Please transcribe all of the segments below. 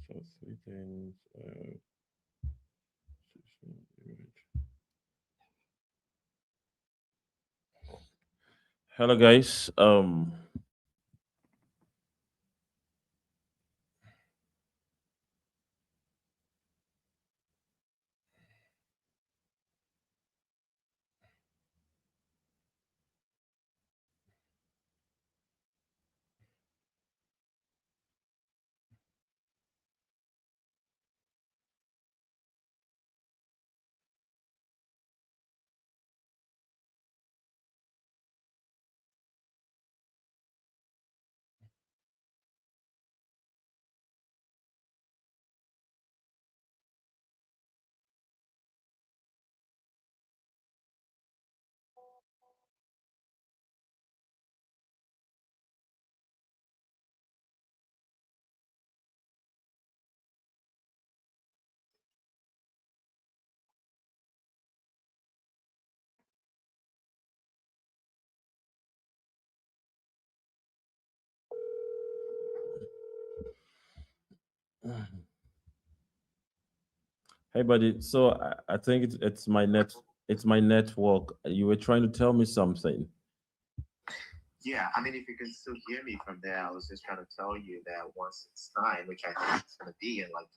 So three things. Image. Hello, guys. Hey, buddy. So I think it's my net. It's my network. You were trying to tell me something. Yeah, I mean, if you can still hear me from there, I was just trying to tell you that once it's time, which I think it's going to be in like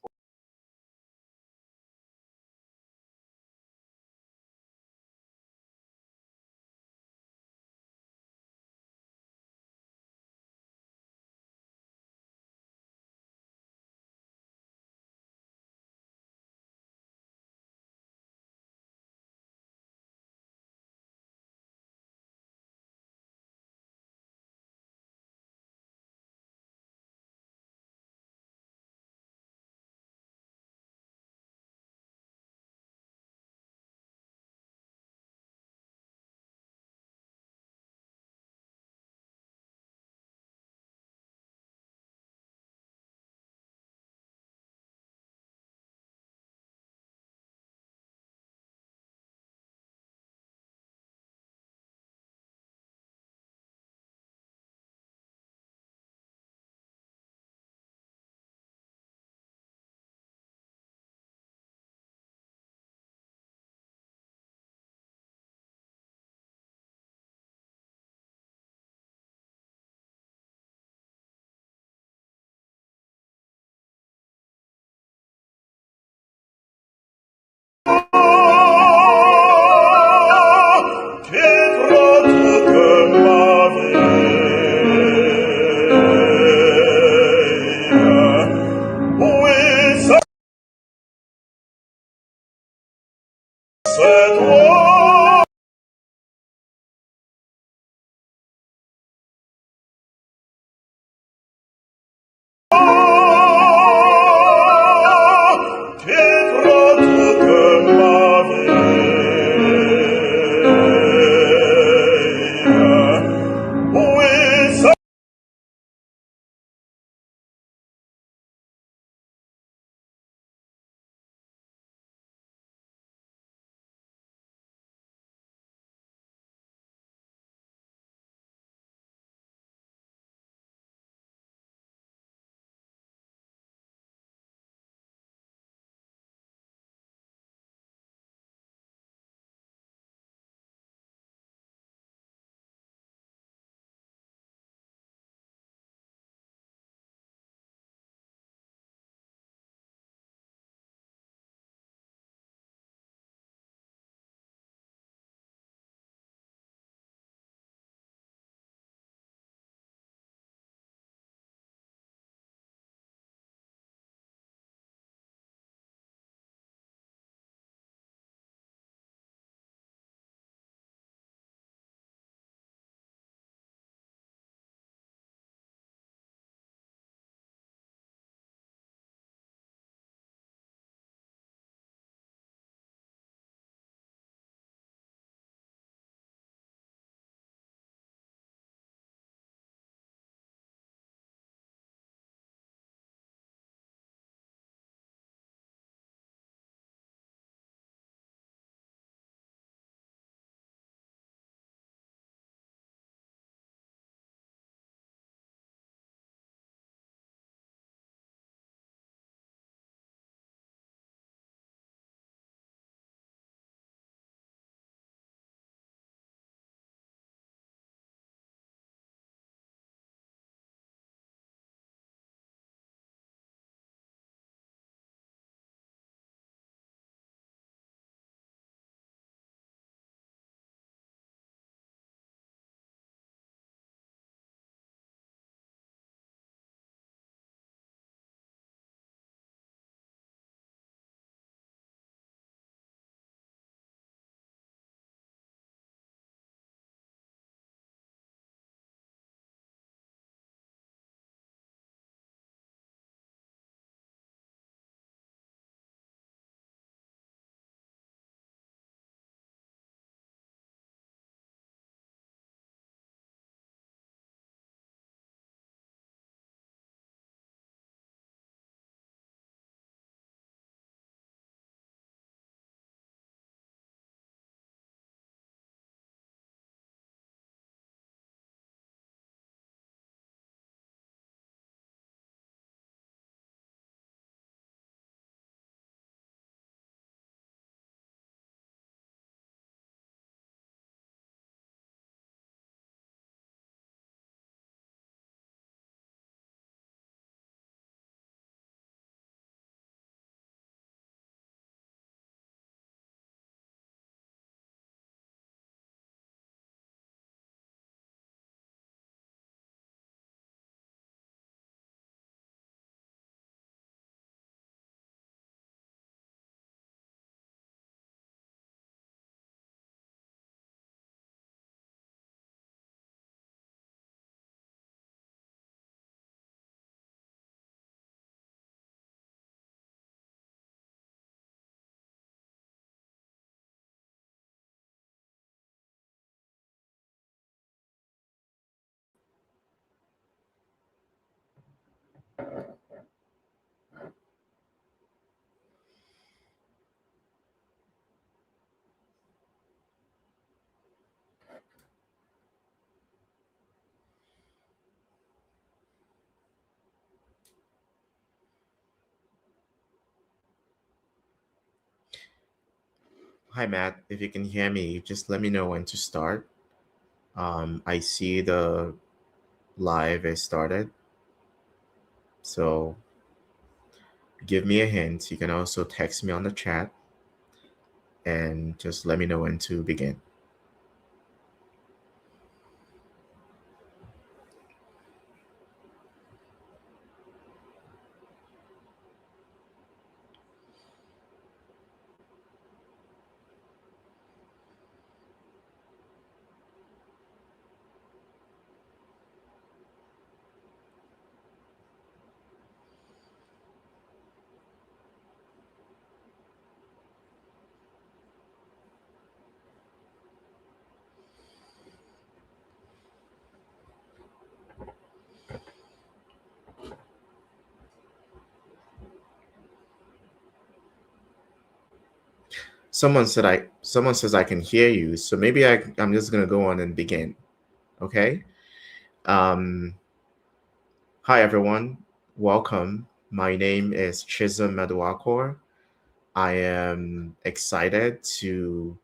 Hi, Matt. If you can hear me, just let me know when to start. I see the live is started, so give me a hint. You can also text me on the chat and just let me know when to begin. Someone says I can hear you, so maybe I'm just gonna go on and begin. Okay. Um, Hi everyone, welcome. My name is Chisom Maduakor. I am excited to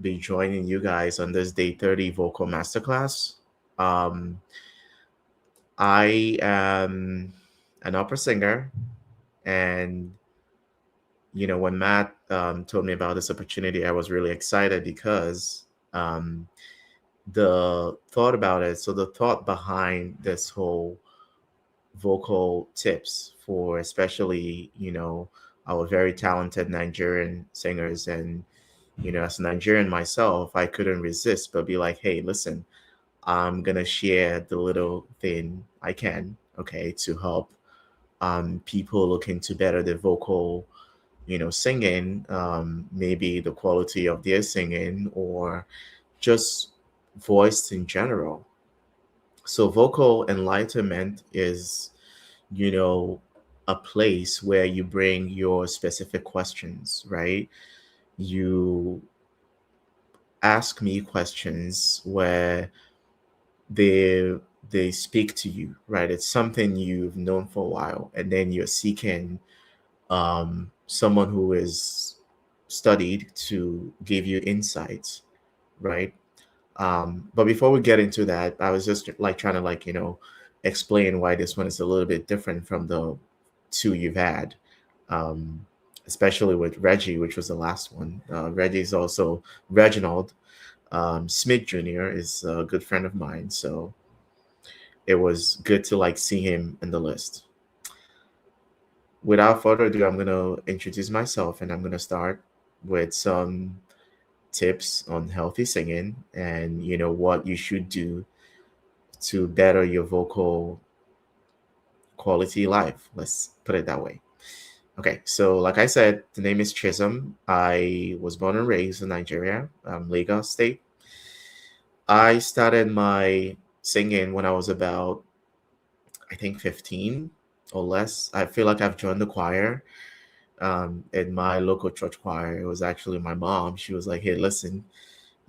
be joining you guys on this day 30 Vocal Masterclass. Um, I am an opera singer, and when Matt told me about this opportunity, I was really excited because um, the thought about it. So the thought behind this whole vocal tips for especially our very talented Nigerian singers, and as a Nigerian myself, I couldn't resist but be like, hey, listen, I'm gonna share the little thing I can, okay, to help people looking to better their vocal, singing, maybe the quality of their singing, or just voice in general. So vocal enlightenment is, you know, a place where you bring your specific questions, right? You ask me questions where they they speak to you, right? It's something you've known for a while, and then you're seeking someone who is studied to give you insights, right? But before we get into that, I was just like trying to explain why this one is a little bit different from the two you've had, um, especially with Reggie, which was the last one. Reggie's also Reginald Smith Jr. is a good friend of mine, so it was good to see him in the list. Without further ado, I'm gonna introduce myself, and I'm gonna start with some tips on healthy singing and what you should do to better your vocal quality life. Let's put it that way. Okay, so like I said, the name is Chisom. I was born and raised in Nigeria, Lagos State. I started my singing when I was about, I think, 15 or less. I feel like I've joined the choir in my local church choir. It was actually my mom. She was like, hey, listen,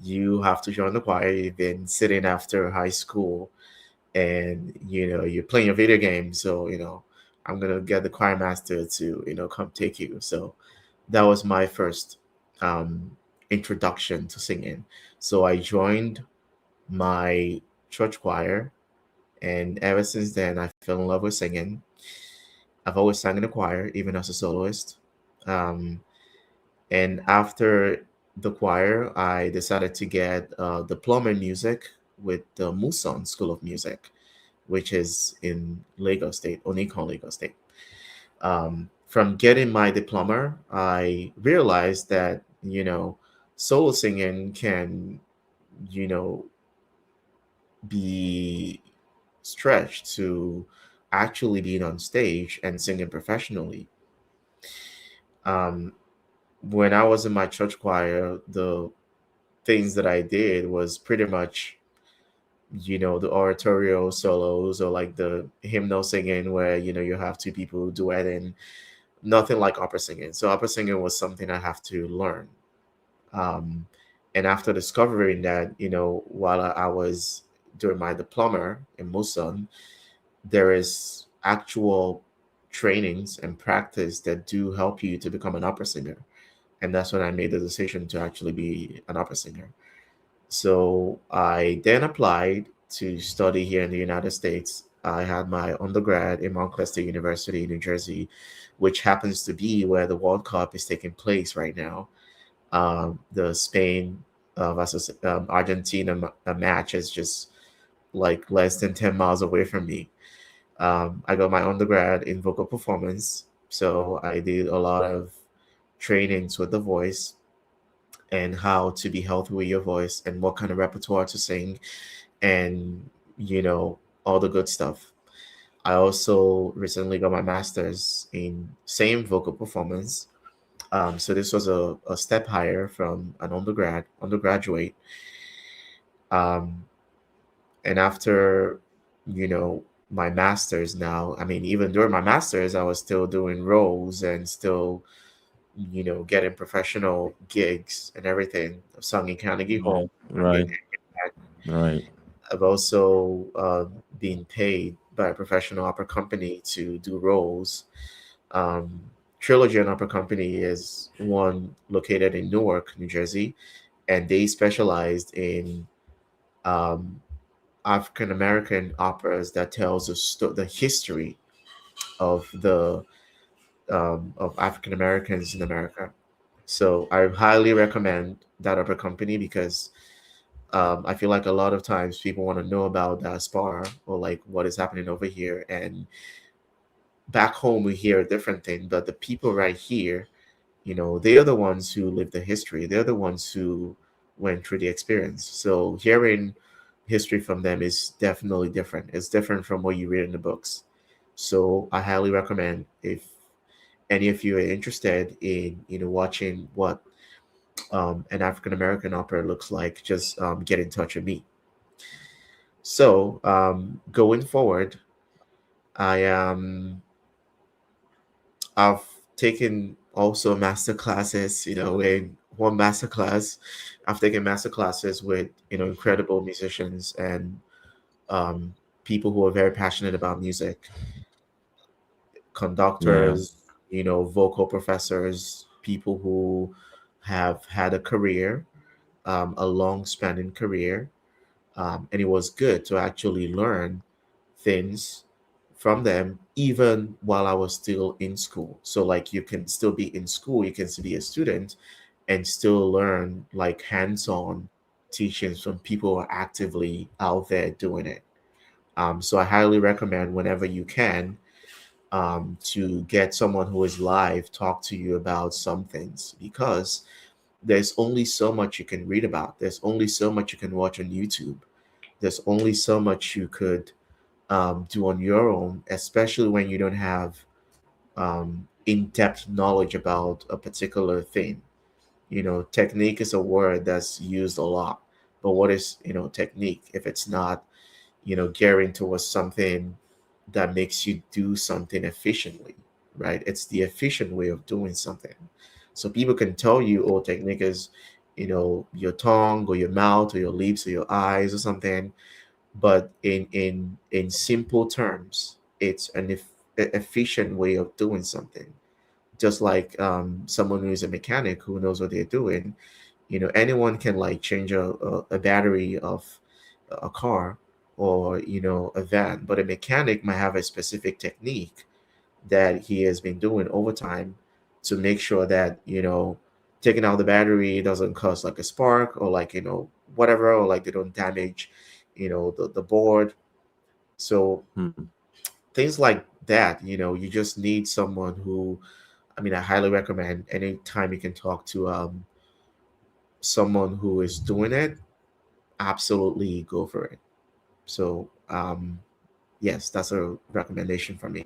you have to join the choir. You've been sitting after high school and you're playing your video game, so I'm gonna get the choir master to come take you. So that was my first um introduction to singing. So I joined my church choir, and ever since then I fell in love with singing. I've always sang in the choir, even as a soloist. um and after the choir, I decided to get diploma in music with the Muson School of Music, which is in Lagos State, Onikon, Lagos State. From getting my diploma, I realized that, solo singing can, you know, be stretched to actually being on stage and singing professionally. Um, when I was in my church choir, the things that I did was pretty much, the oratorio solos or like the hymnal singing where, you have two people duetting, nothing like opera singing. So opera singing was something I have to learn. Um, and after discovering that, while I was doing my diploma in Muson, there is actual trainings and practice that do help you to become an opera singer. and that's when I made the decision to actually be an opera singer. So I then applied to study here in the United States. I had my undergrad in Montclair State University in New Jersey, which happens to be where the World Cup is taking place right now. The Spain versus Argentina match is just like less than 10 miles away from me. I got my undergrad in vocal performance, so I did a lot of trainings with the voice and how to be healthy with your voice and what kind of repertoire to sing and, all the good stuff. I also recently got my master's in same vocal performance. So this was a step higher from an undergraduate. Um, and after, my master's now, I mean, even during my master's, I was still doing roles and still, getting professional gigs and everything. I've sung in Carnegie Yeah. Hall. I mean, Right. Right. I've also been paid by a professional opera company to do roles. Um, Trilogy and Opera Company is one located in Newark, New Jersey, and they specialized in um, African American operas that tells the history of the of African Americans in America. So I highly recommend that opera company because I feel like a lot of times people want to know about diaspora or like what is happening over here, and back home we hear a different thing. But the people right here, they are the ones who live the history. They're the ones who went through the experience. So hearing history from them is definitely different. It's different from what you read in the books. So I highly recommend, if any of you are interested in watching what an African American opera looks like, just get in touch with me. So going forward, I I've taken also master classes, in one master class, I've taken master classes with, incredible musicians and um, people who are very passionate about music, Yeah. conductors, vocal professors, people who have had a career, a long spanning career. And it was good to actually learn things from them even while I was still in school. So like you can still be in school, you can still be a student and still learn like hands-on teachings from people who are actively out there doing it. So I highly recommend whenever you can, to get someone who is live talk to you about some things, because there's only so much you can read about. There's only so much you can watch on YouTube. There's only so much you could do on your own, especially when you don't have in-depth knowledge about a particular thing. Technique is a word that's used a lot, but what is technique if it's not gearing towards something that makes you do something efficiently, right? It's the efficient way of doing something. So people can tell you, oh, technique is your tongue or your mouth or your lips or your eyes or something, but in simple terms, it's an efficient way of doing something. Just like someone who is a mechanic who knows what they're doing, anyone can like change a battery of a car or a van, but a mechanic might have a specific technique that he has been doing over time to make sure that taking out the battery doesn't cause like a spark or like whatever, or like they don't damage the board. So Hmm. things like that, you just need someone who, I mean, I highly recommend anytime you can talk to someone who is doing it, absolutely go for it. So yes, that's a recommendation from me.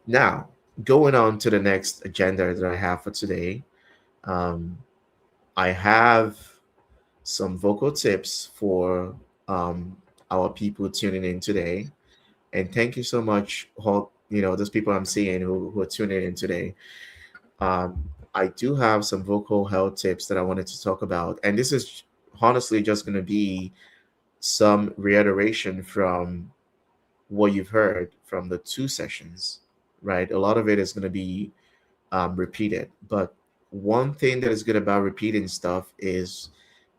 Now, going on to the next agenda that I have for today, um, I have some vocal tips for our people tuning in today. And thank you so much, all those people I'm seeing who are tuning in today. I do have some vocal health tips that I wanted to talk about, and this is honestly just going to be some reiteration from what you've heard from the two sessions, right? A lot of it is going to be repeated, but one thing that is good about repeating stuff is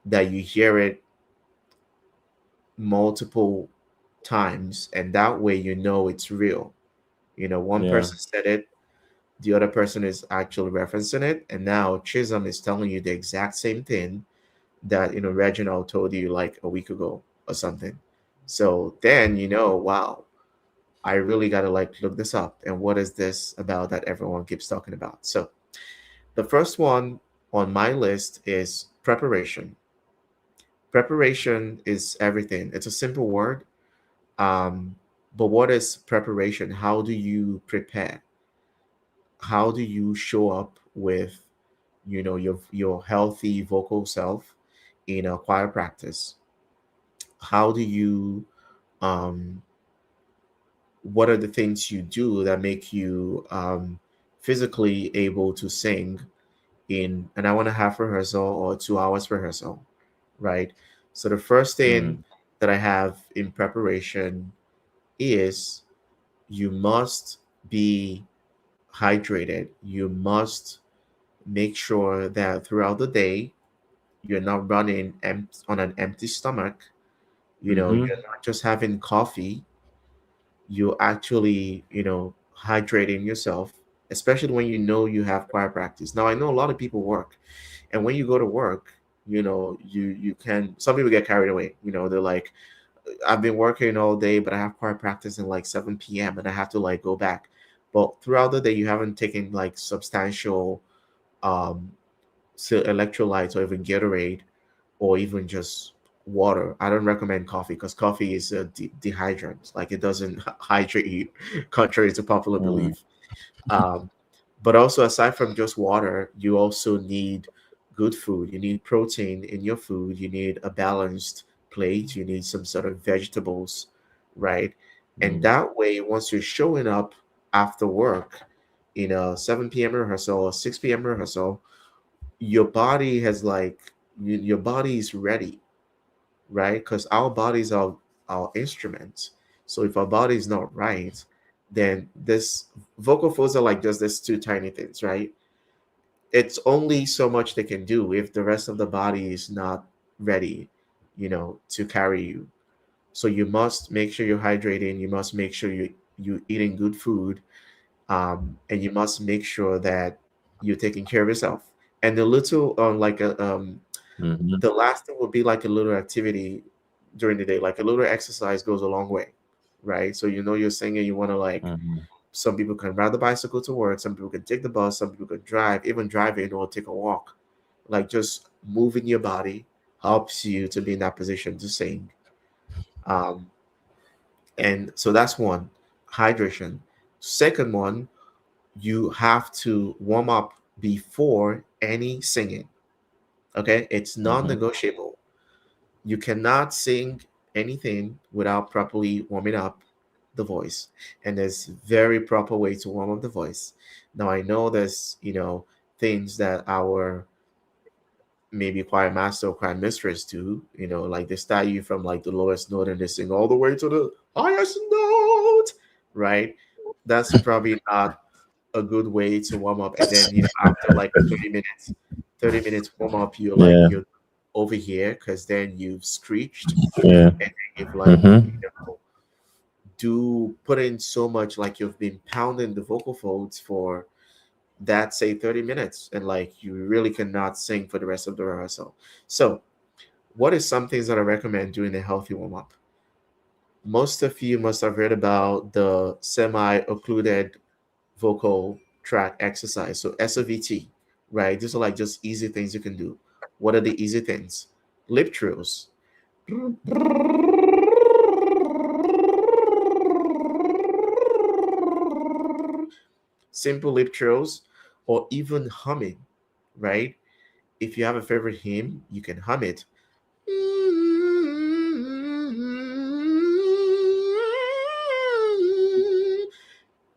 that you hear it multiple times, and that way you know it's real. One Yeah. person said it, the other person is actually referencing it, and now Chisom is telling you the exact same thing that Reginald told you like a week ago or something. So then wow, I really got to like look this up, and what is this about that everyone keeps talking about? So the first one on my list is preparation. Preparation is everything. It's a simple word. um, but what is preparation? How do you prepare? How do you show up with your healthy vocal self in a choir practice? How do you um, what are the things you do that make you physically able to sing in an hour and a half rehearsal or 2 hours rehearsal, right? So the first thing Mm. that I have in preparation is you must be hydrated. You must make sure that throughout the day you're not running on an empty stomach. You're Mm-hmm. not just having coffee. You're actually, hydrating yourself, especially when you know you have choir practice. Now, I know a lot of people work, and when you go to work, you can. Some people get carried away. They're like, I've been working all day, but I have choir practice in like 7 p.m. and I have to like go back. But throughout the day, you haven't taken like substantial um electrolytes or even Gatorade or even just water. I don't recommend coffee because coffee is a dehydrant. Like it doesn't hydrate you, contrary to popular Mm. belief. Um, but also, aside from just water, you also need good food. You need protein in your food. You need a balanced plate. You need some sort of vegetables, right? And Mm. that way, once you're showing up after work in a 7 p.m. rehearsal or 6 p.m. rehearsal, your body has like your body is ready, right? Because our bodies are our instruments. So if our body is not right, then this vocal folds are like just these two tiny things, right? It's only so much they can do if the rest of the body is not ready, to carry you. So you must make sure you're hydrating. You must make sure you eating good food, and you must make sure that you're taking care of yourself. And the little like a Mm-hmm. the last thing would be like a little activity during the day, like a little exercise goes a long way, right? So you're singing, you want to like, Mm-hmm. some people can ride the bicycle to work, some people can take the bus, some people can drive, even driving or take a walk. Like just moving your body helps you to be in that position to sing. Um, and so that's one, hydration. Second one, you have to warm up before any singing. Okay, it's Mm-hmm. non-negotiable. You cannot sing anything without properly warming up the voice. And there's very proper way to warm up the voice. Now I know there's, things that our maybe choir master or choir mistress do, like they start you from like the lowest note and they sing all the way to the highest note, right? That's probably not a good way to warm up. And then, after like 30 minutes warm up, Yeah. you're over here because then you've screeched, Yeah. and then you've like, Mm-hmm. do put in so much, like you've been pounding the vocal folds for that, say, 30 minutes, and like you really cannot sing for the rest of the rehearsal. So what is some things that I recommend doing a healthy warm-up? Most of you must have heard about the semi-occluded vocal tract exercise, so SOVT, right? These are like just easy things you can do. What are the easy things? Lip trills. Simple lip trills, or even humming, right? If you have a favorite hymn, you can hum it.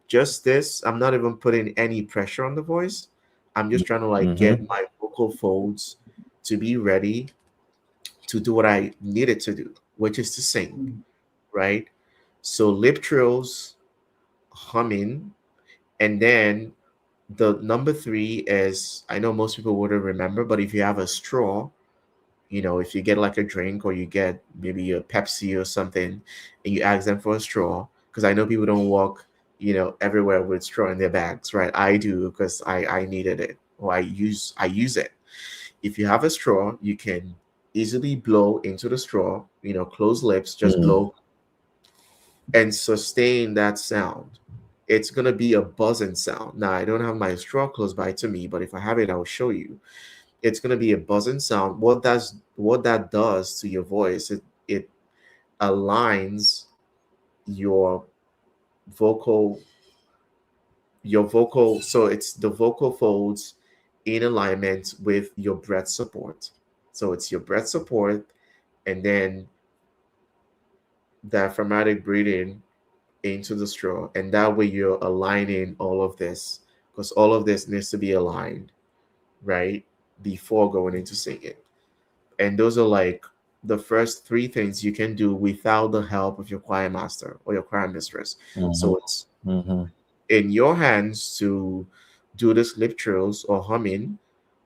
Just this, I'm not even putting any pressure on the voice. I'm just trying to like Mm-hmm. get my vocal folds to be ready to do what I needed to do, which is to sing, right? So lip trills, humming, and then The number three is, I know most people wouldn't remember, but if you have a straw, if you get like a drink or you get maybe a Pepsi or something, and you ask them for a straw, because I know people don't walk, everywhere with straw in their bags, right? I do because I needed it, or I use it. If you have a straw, you can easily blow into the straw, close lips, just Mm. blow and sustain that sound. It's gonna be a buzzing sound. Now I don't have my straw close by to me, but if I have it, I'll show you. It's gonna be a buzzing sound. What that does to your voice, it aligns your vocal so it's the vocal folds in alignment with your breath support. So it's your breath support, and then diaphragmatic breathing into the straw, and that way you're aligning all of this, because all of this needs to be aligned, right, before going into singing. And those are like the first three things you can do without the help of your choir master or your choir mistress. Mm-hmm. So it's Mm-hmm. in your hands to do the slip trills or humming,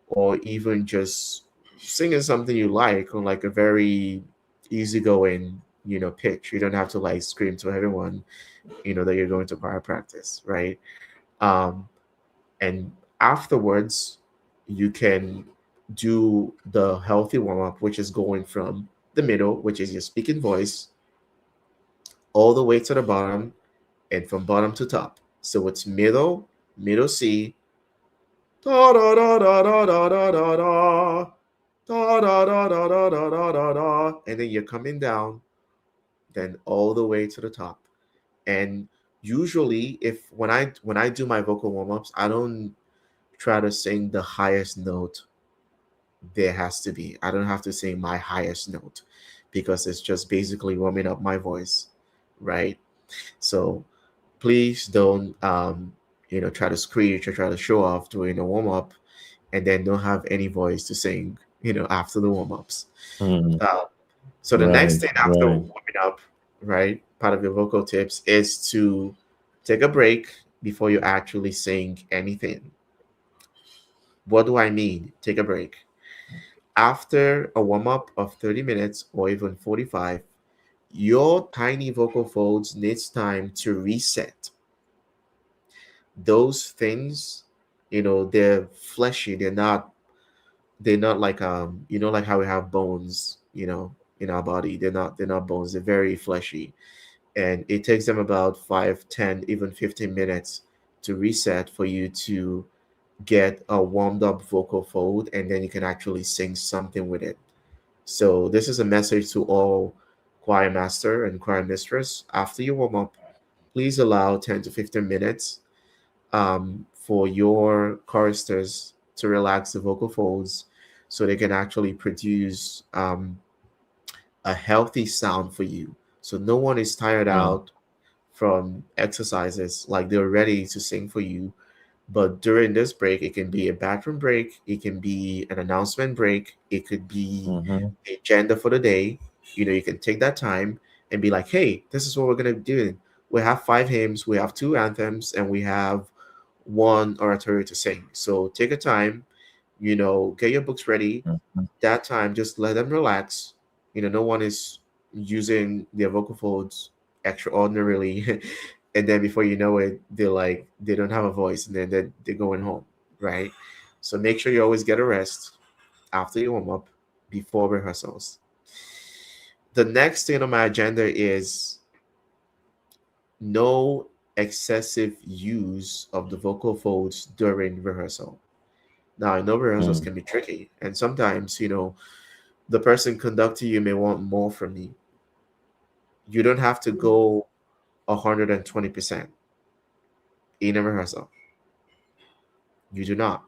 or even just singing something you like on like a very easygoing, pitch. You don't have to like scream to everyone, that you're going to choir practice, right? Um, and afterwards, you can do the healthy warm up, which is going from the middle, which is your speaking voice, all the way to the bottom, and from bottom to top. So it's middle, middle C, da da da da da da da da da, da da da da da da da da da, and then you're coming down, then all the way to the top. And usually, if when I do my vocal warm ups, I don't try to sing the highest note there has to be. I don't have to sing my highest note, because it's just basically warming up my voice, right? So please don't try to screech or try to show off during the warm up, and then don't have any voice to sing, after the warm ups. Mm. Uh, so the next Right, thing after right. warming up, right, part of your vocal tips is to take a break before you actually sing anything. What do I mean? Take a break. After a warm up of 30 minutes or even 45, your tiny vocal folds needs time to reset. Those things, they're fleshy. They're not like like how we have bones, in our body. They're not bones. They're very fleshy. And it takes them about 5, 10, even 15 minutes to reset for you to get a warmed up vocal fold, and then you can actually sing something with it. So this is a message to all choir master and choir mistress. After you warm up, please allow 10 to 15 minutes for your choristers to relax the vocal folds, so they can actually produce a healthy sound for you. So no one is tired Mm. out from exercises, like they're ready to sing for you. But during this break, it can be a bathroom break, it can be an announcement break, it could be Mm-hmm. the agenda for the day. You can take that time and be like, hey, this is what we're going to do. We have 5 hymns, we have 2 anthems, and we have one oratory to sing. So take a time, get your books ready. Mm-hmm. That time, just let them relax. No one is using their vocal folds extraordinarily. And then before you know it, they don't have a voice, and then they're going home, right? So make sure you always get a rest after you warm up, before rehearsals. The next thing on my agenda is no excessive use of the vocal folds during rehearsal. Now, I know rehearsals Mm. can be tricky, and sometimes, the person conducting you may want more from you. You don't have to go 120% in a rehearsal. You do not,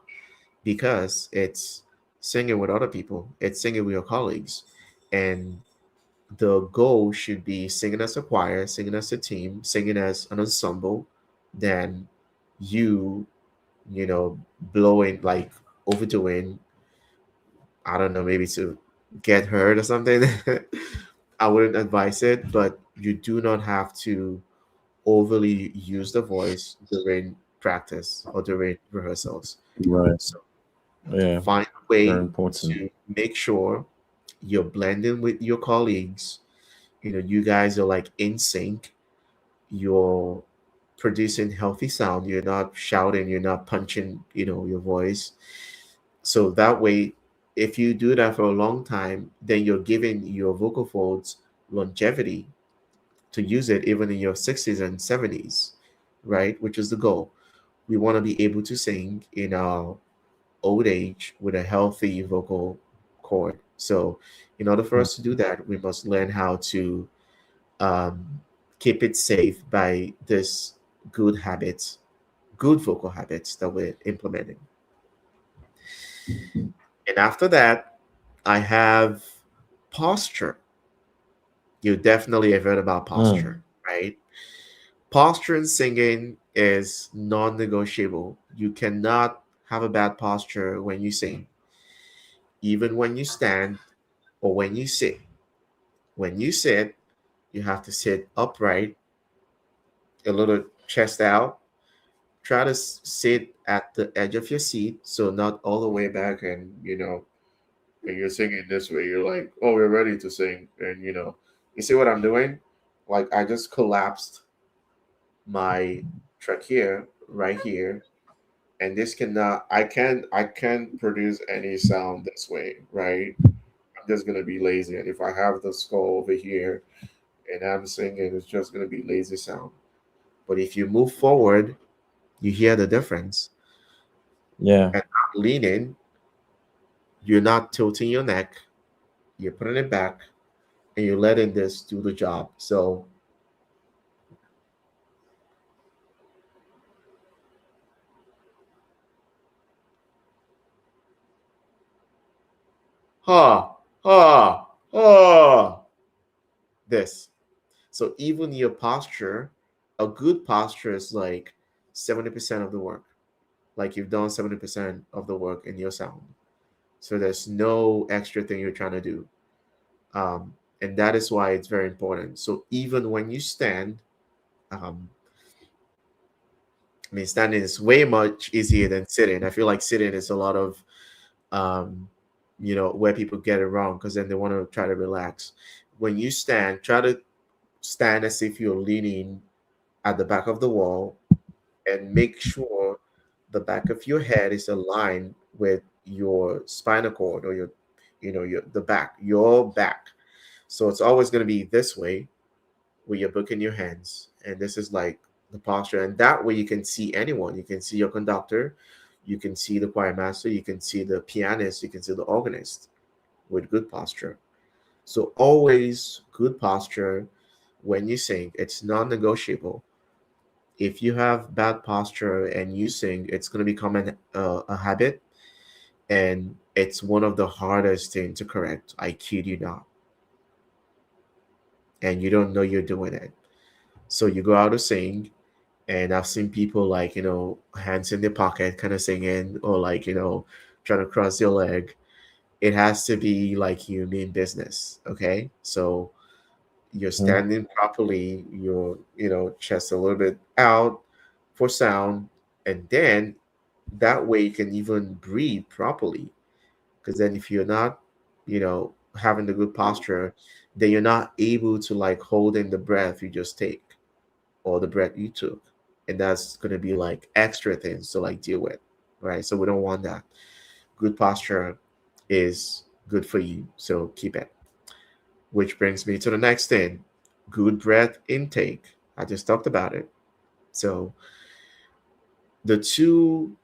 because it's singing with other people, it's singing with your colleagues. And the goal should be singing as a choir, singing as a team, singing as an ensemble, than you, you know, blowing, like overdoing, I don't know, maybe to get hurt or something. I wouldn't advise it, but you do not have to overly use the voice during practice or during rehearsals. Right. So Yeah. find a Very way important. to make sure you're blending with your colleagues. You guys are like in sync. You're producing healthy sound. You're not shouting, you're not punching, your voice. So that way, if you do that for a long time, then you're giving your vocal folds longevity to use it even in your 60s and 70s, right? Which is the goal. We want to be able to sing in our old age with a healthy vocal cord. So, in order for us to do that, we must learn how to um, keep it safe by this good habits, good vocal habits that we're implementing. And after that, I have posture. You definitely have heard about Mm. posture, right? Posture in singing is non negotiable. You cannot have a bad posture when you sing, even when you stand or when you sit. When you sit, you have to sit upright, a little chest out. Try to sit at the edge of your seat, so not all the way back. And when you're singing this way, you're like, oh, we're ready to sing. And you see what I'm doing? Like I just collapsed my trachea right here, and this cannot. I can't produce any sound this way, right? I'm just gonna be lazy. And if I have the skull over here and I'm singing, it's just gonna be lazy sound. But if you move forward, you hear the difference. Yeah. And not leaning, you're not tilting your neck, you're putting it back, and you're letting this do the job. So, ha, ha, ha, this. So, even your posture, a good posture is like 70% of the work. Like you've done 70% of the work in your sound. So, there's no extra thing you're trying to do. And that is why it's very important. So, even when you stand, um, I mean, standing is way much easier than sitting. I feel like sitting is a lot of, um, where people get it wrong because then they want to try to relax. When you stand, try to stand as if you're leaning at the back of the wall and make sure the back of your head is aligned with your spinal cord or your back. So it's always going to be this way with your book in your hands. And this is like the posture. And that way you can see anyone. You can see your conductor, you can see the choir master, you can see the pianist, you can see the organist with good posture. So always good posture when you sing. It's non-negotiable. If you have bad posture and you sing, it's going to become a habit, and it's one of the hardest things to correct. I kid you not. And you don't know you're doing it. So you go out to sing, and I've seen people like, hands in their pocket, kind of singing, or like, trying to cross your leg. It has to be like you mean business. Okay. So you're Mm. standing properly, your, chest a little bit out for sound. And then that way you can even breathe properly. Because then if you're not, having the good posture, then you're not able to like hold in the breath you just take or the breath you took. And that's going to be like extra things to like deal with, right? So we don't want that. Good posture is good for you. So keep it. Which brings me to the next thing, good breath intake. I just talked about it. So the two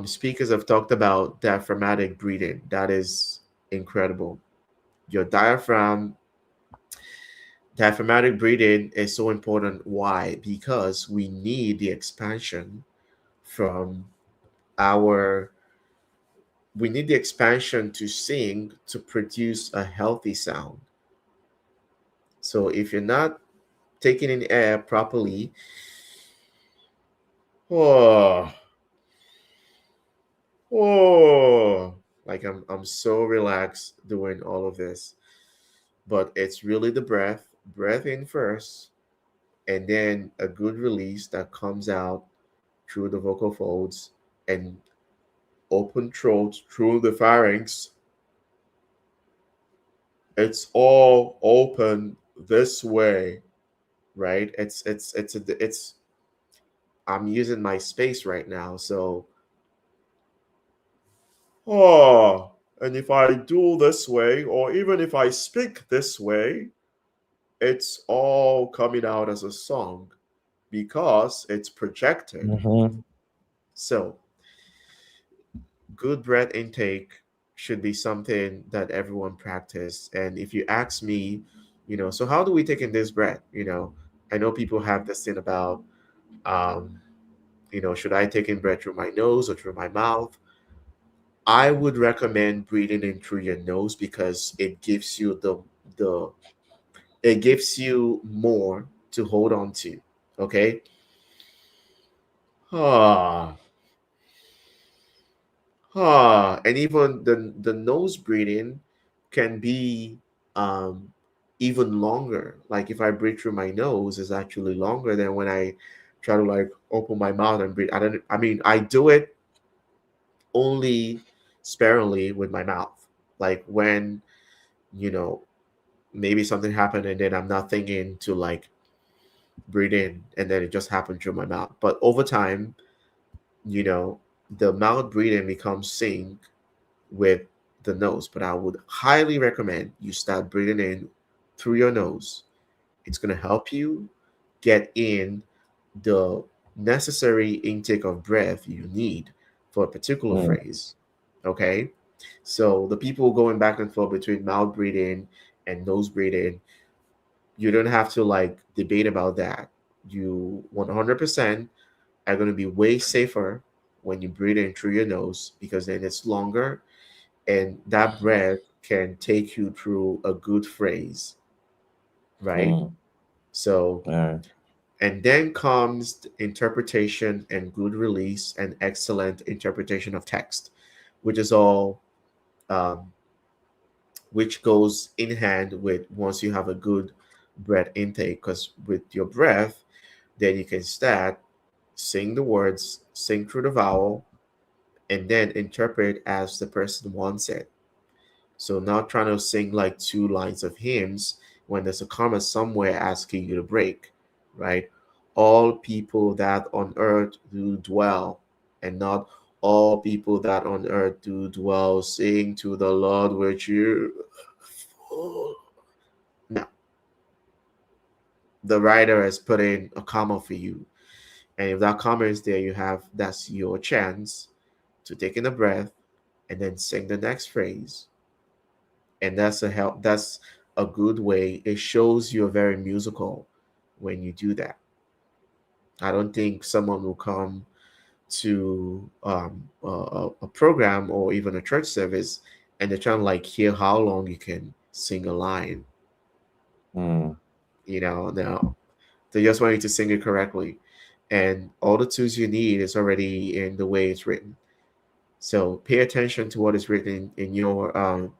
speakers have talked about diaphragmatic breathing. That is incredible. Your diaphragmatic breathing is so important. Why? Because we need the expansion from our we need the expansion to sing to produce a healthy sound. So if you're not taking in air properly, oh, oh, like I'm so relaxed doing all of this. But it's really the breath in first, and then a good release that comes out through the vocal folds and open throat through the pharynx. It's all open this way, right? It's I'm using my space right now, so oh, and if I do this way, or even if I speak this way, it's all coming out as a song because it's projected. Mm-hmm. So, good breath intake should be something that everyone practice. And if you ask me, so how do we take in this breath? I know people have this thing about, um, should I take in breath through my nose or through my mouth? I would recommend breathing in through your nose because it gives you the it gives you more to hold on to. Okay. Ah, and even the nose breathing can be um even longer. Like if I breathe through my nose, is actually longer than when I try to like open my mouth and breathe. I mean, I do it only sparingly with my mouth. Like when, you know, maybe something happened and then I'm not thinking to like breathe in and then it just happened through my mouth. But over time, you know, the mouth breathing becomes sync with the nose. But I would highly recommend you start breathing in through your nose. It's going to help you get in the necessary intake of breath you need for a particular Mm. phrase. Okay. So the people going back and forth between mouth breathing and nose breathing, you don't have to like debate about that. You 100% are going to be way safer when you breathe in through your nose because then it's longer and that breath can take you through a good phrase, right? Mm. So, Yeah. and then comes interpretation and good release and excellent interpretation of text, which is all, um, which goes in hand with once you have a good breath intake. Because with your breath, then you can start sing the words, sing through the vowel, and then interpret as the person wants it. So not trying to sing like two lines of hymns when there's a comma somewhere asking you to break, right? All people that on earth do dwell, and not all people that on earth do dwell, sing to the Lord with you. No, the writer has put in a comma for you. And if that comma is there, that's your chance to take in a breath and then sing the next phrase. And that's a good way. It shows you're very musical when you do that. I don't think someone will come to a program or even a church service and they're trying to like hear how long you can sing a line. Mm. No, they just want you to sing it correctly, and all the tools you need is already in the way it's written. So pay attention to what is written in your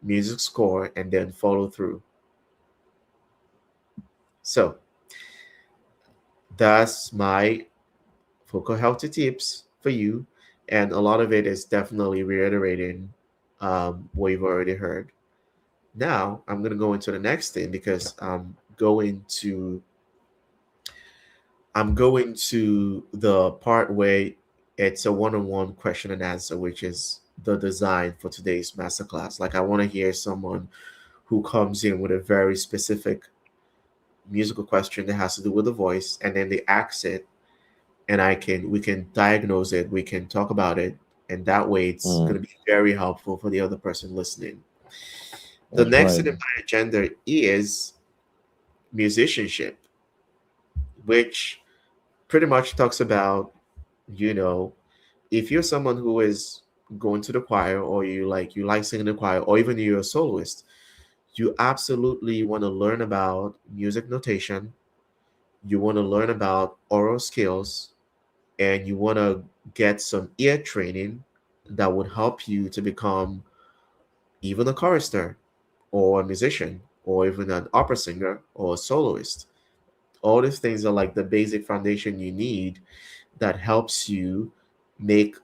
music score and then follow through. So that's my vocal health tips for you. And a lot of it is definitely reiterating what you've already heard. Now I'm going to go into the next thing because I'm going to the part where it's a one-on-one question and answer, which is the design for today's masterclass. Like I want to hear someone who comes in with a very specific musical question that has to do with the voice, and then they ask it, and we can diagnose it, we can talk about it, and that way it's going to Mm. be very helpful for the other person listening. The That's next thing right. in my agenda is musicianship, which pretty much talks about, you know, if you're someone who is going to the choir or you like singing in the choir or even you're a soloist, you absolutely want to learn about music notation, you want to learn about oral skills, and you want to get some ear training that would help you to become even a chorister or a musician or even an opera singer or a soloist. All these things are like the basic foundation you need that helps you make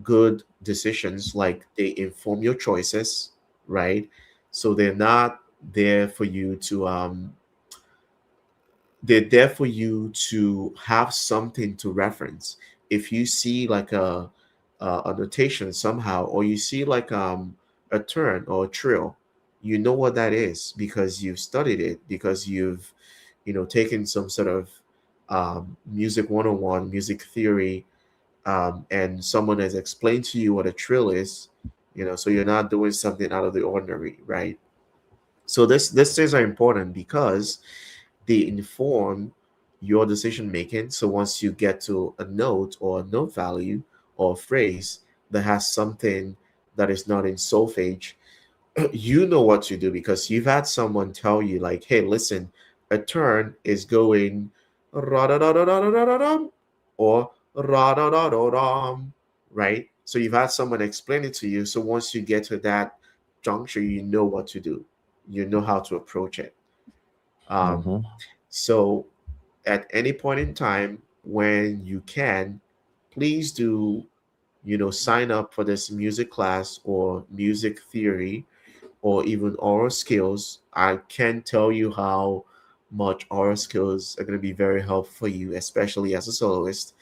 good decisions. Like they inform your choices, right? So they're not there for you to they're there for you to have something to reference. If you see like a notation somehow, or you see like a turn or a trill, you know what that is because you've studied it, because you've taken some sort of music 101, music theory, and someone has explained to you what a trill is. So you're not doing something out of the ordinary, right? So these things are important because they inform your decision making. So once you get to a note or a note value or a phrase that has something that is not in solfege, you know what to do because you've had someone tell you, like, hey, listen, a turn is going ra-da-da-da-da-da-da-dum or ra-da-da-da-dum, right? So you've had someone explain it to you. So once you get to that juncture, you know what to do. You know how to approach it. Um, Mm-hmm. so at any point in time when you can, please do, sign up for this music class or music theory or even oral skills. I can't tell you how much oral skills are going to be very helpful for you, especially as a soloist,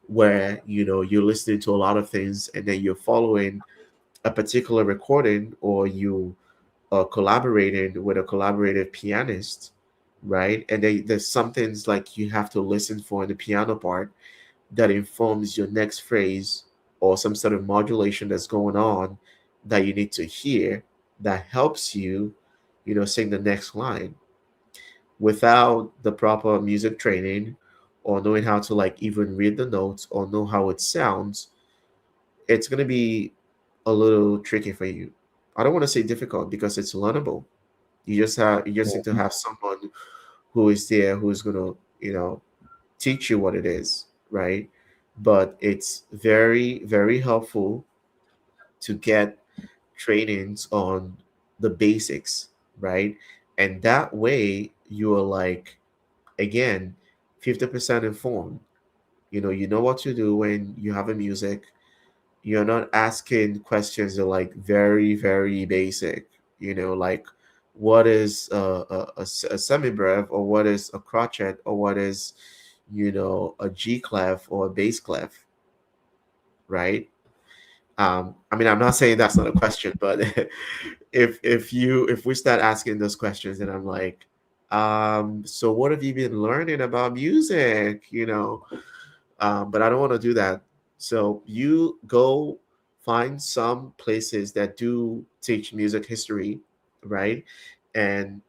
where you're listening to a lot of things and then you're following a particular recording, or you collaborating with a collaborative pianist, right? And there's some things like you have to listen for in the piano part that informs your next phrase, or some sort of modulation that's going on that you need to hear, that helps you, sing the next line. Without the proper music training, or knowing how to like even read the notes or know how it sounds, it's going to be a little tricky for you. I don't want to say difficult because it's learnable. You just need to have someone who is there, who's going to, teach you what it is, right? But it's very, very helpful to get trainings on the basics, right? And that way you are like, again, 50% informed. You know what to do when you have a music. You're not asking questions that are like very, very basic, like what is a semi-brev, or what is a crotchet, or what is, a G clef or a bass clef, right? I mean, I'm not saying that's not a question, but if we start asking those questions, then I'm like, so what have you been learning about music? But I don't want to do that. So you go find some places that do teach music history, right? And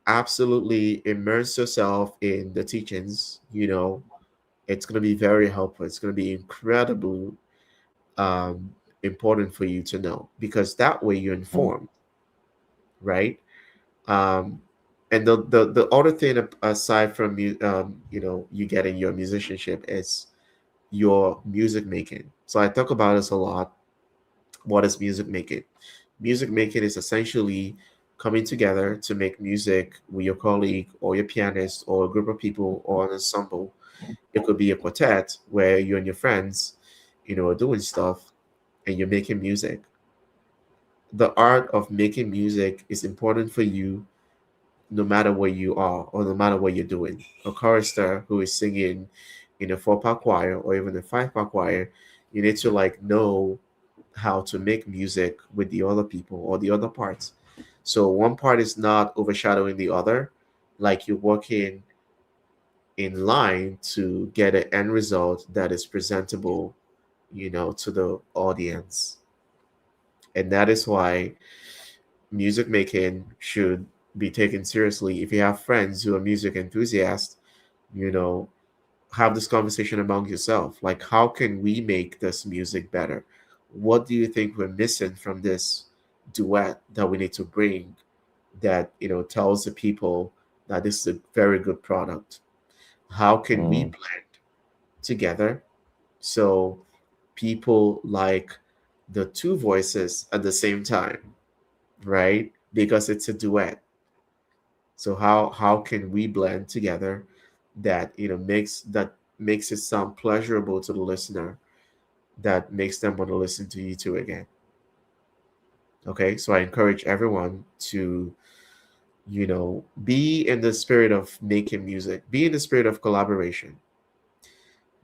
absolutely immerse yourself in the teachings. It's going to be very helpful. It's going to be incredibly um, important for you to know, because that way you're Mm-hmm. informed, right? Um, and the other thing, aside from you getting your musicianship, is your music making. So I talk about this a lot. What is music making? Music making is essentially coming together to make music with your colleague or your pianist or a group of people or an ensemble. It could be a quartet where you and your friends, are doing stuff and you're making music. The art of making music is important for you no matter where you are or no matter what you're doing. A chorister who is singing in a 4-part choir or even a 5-part choir, you need to like know how to make music with the other people or the other parts. So one part is not overshadowing the other, like you're working in line to get an end result that is presentable, to the audience. And that is why music making should be taken seriously. If you have friends who are music enthusiasts, you know, have this conversation among yourself. Like, how can we make this music better? What do you think we're missing from this duet that we need to bring, that, tells the people that this is a very good product? How can we Mm-hmm. blend together so people like the two voices at the same time, right? Because it's a duet. So how can we blend together that makes that makes it sound pleasurable to the listener, that makes them want to listen to you too again. Okay, so I encourage everyone to, be in the spirit of making music, be in the spirit of collaboration,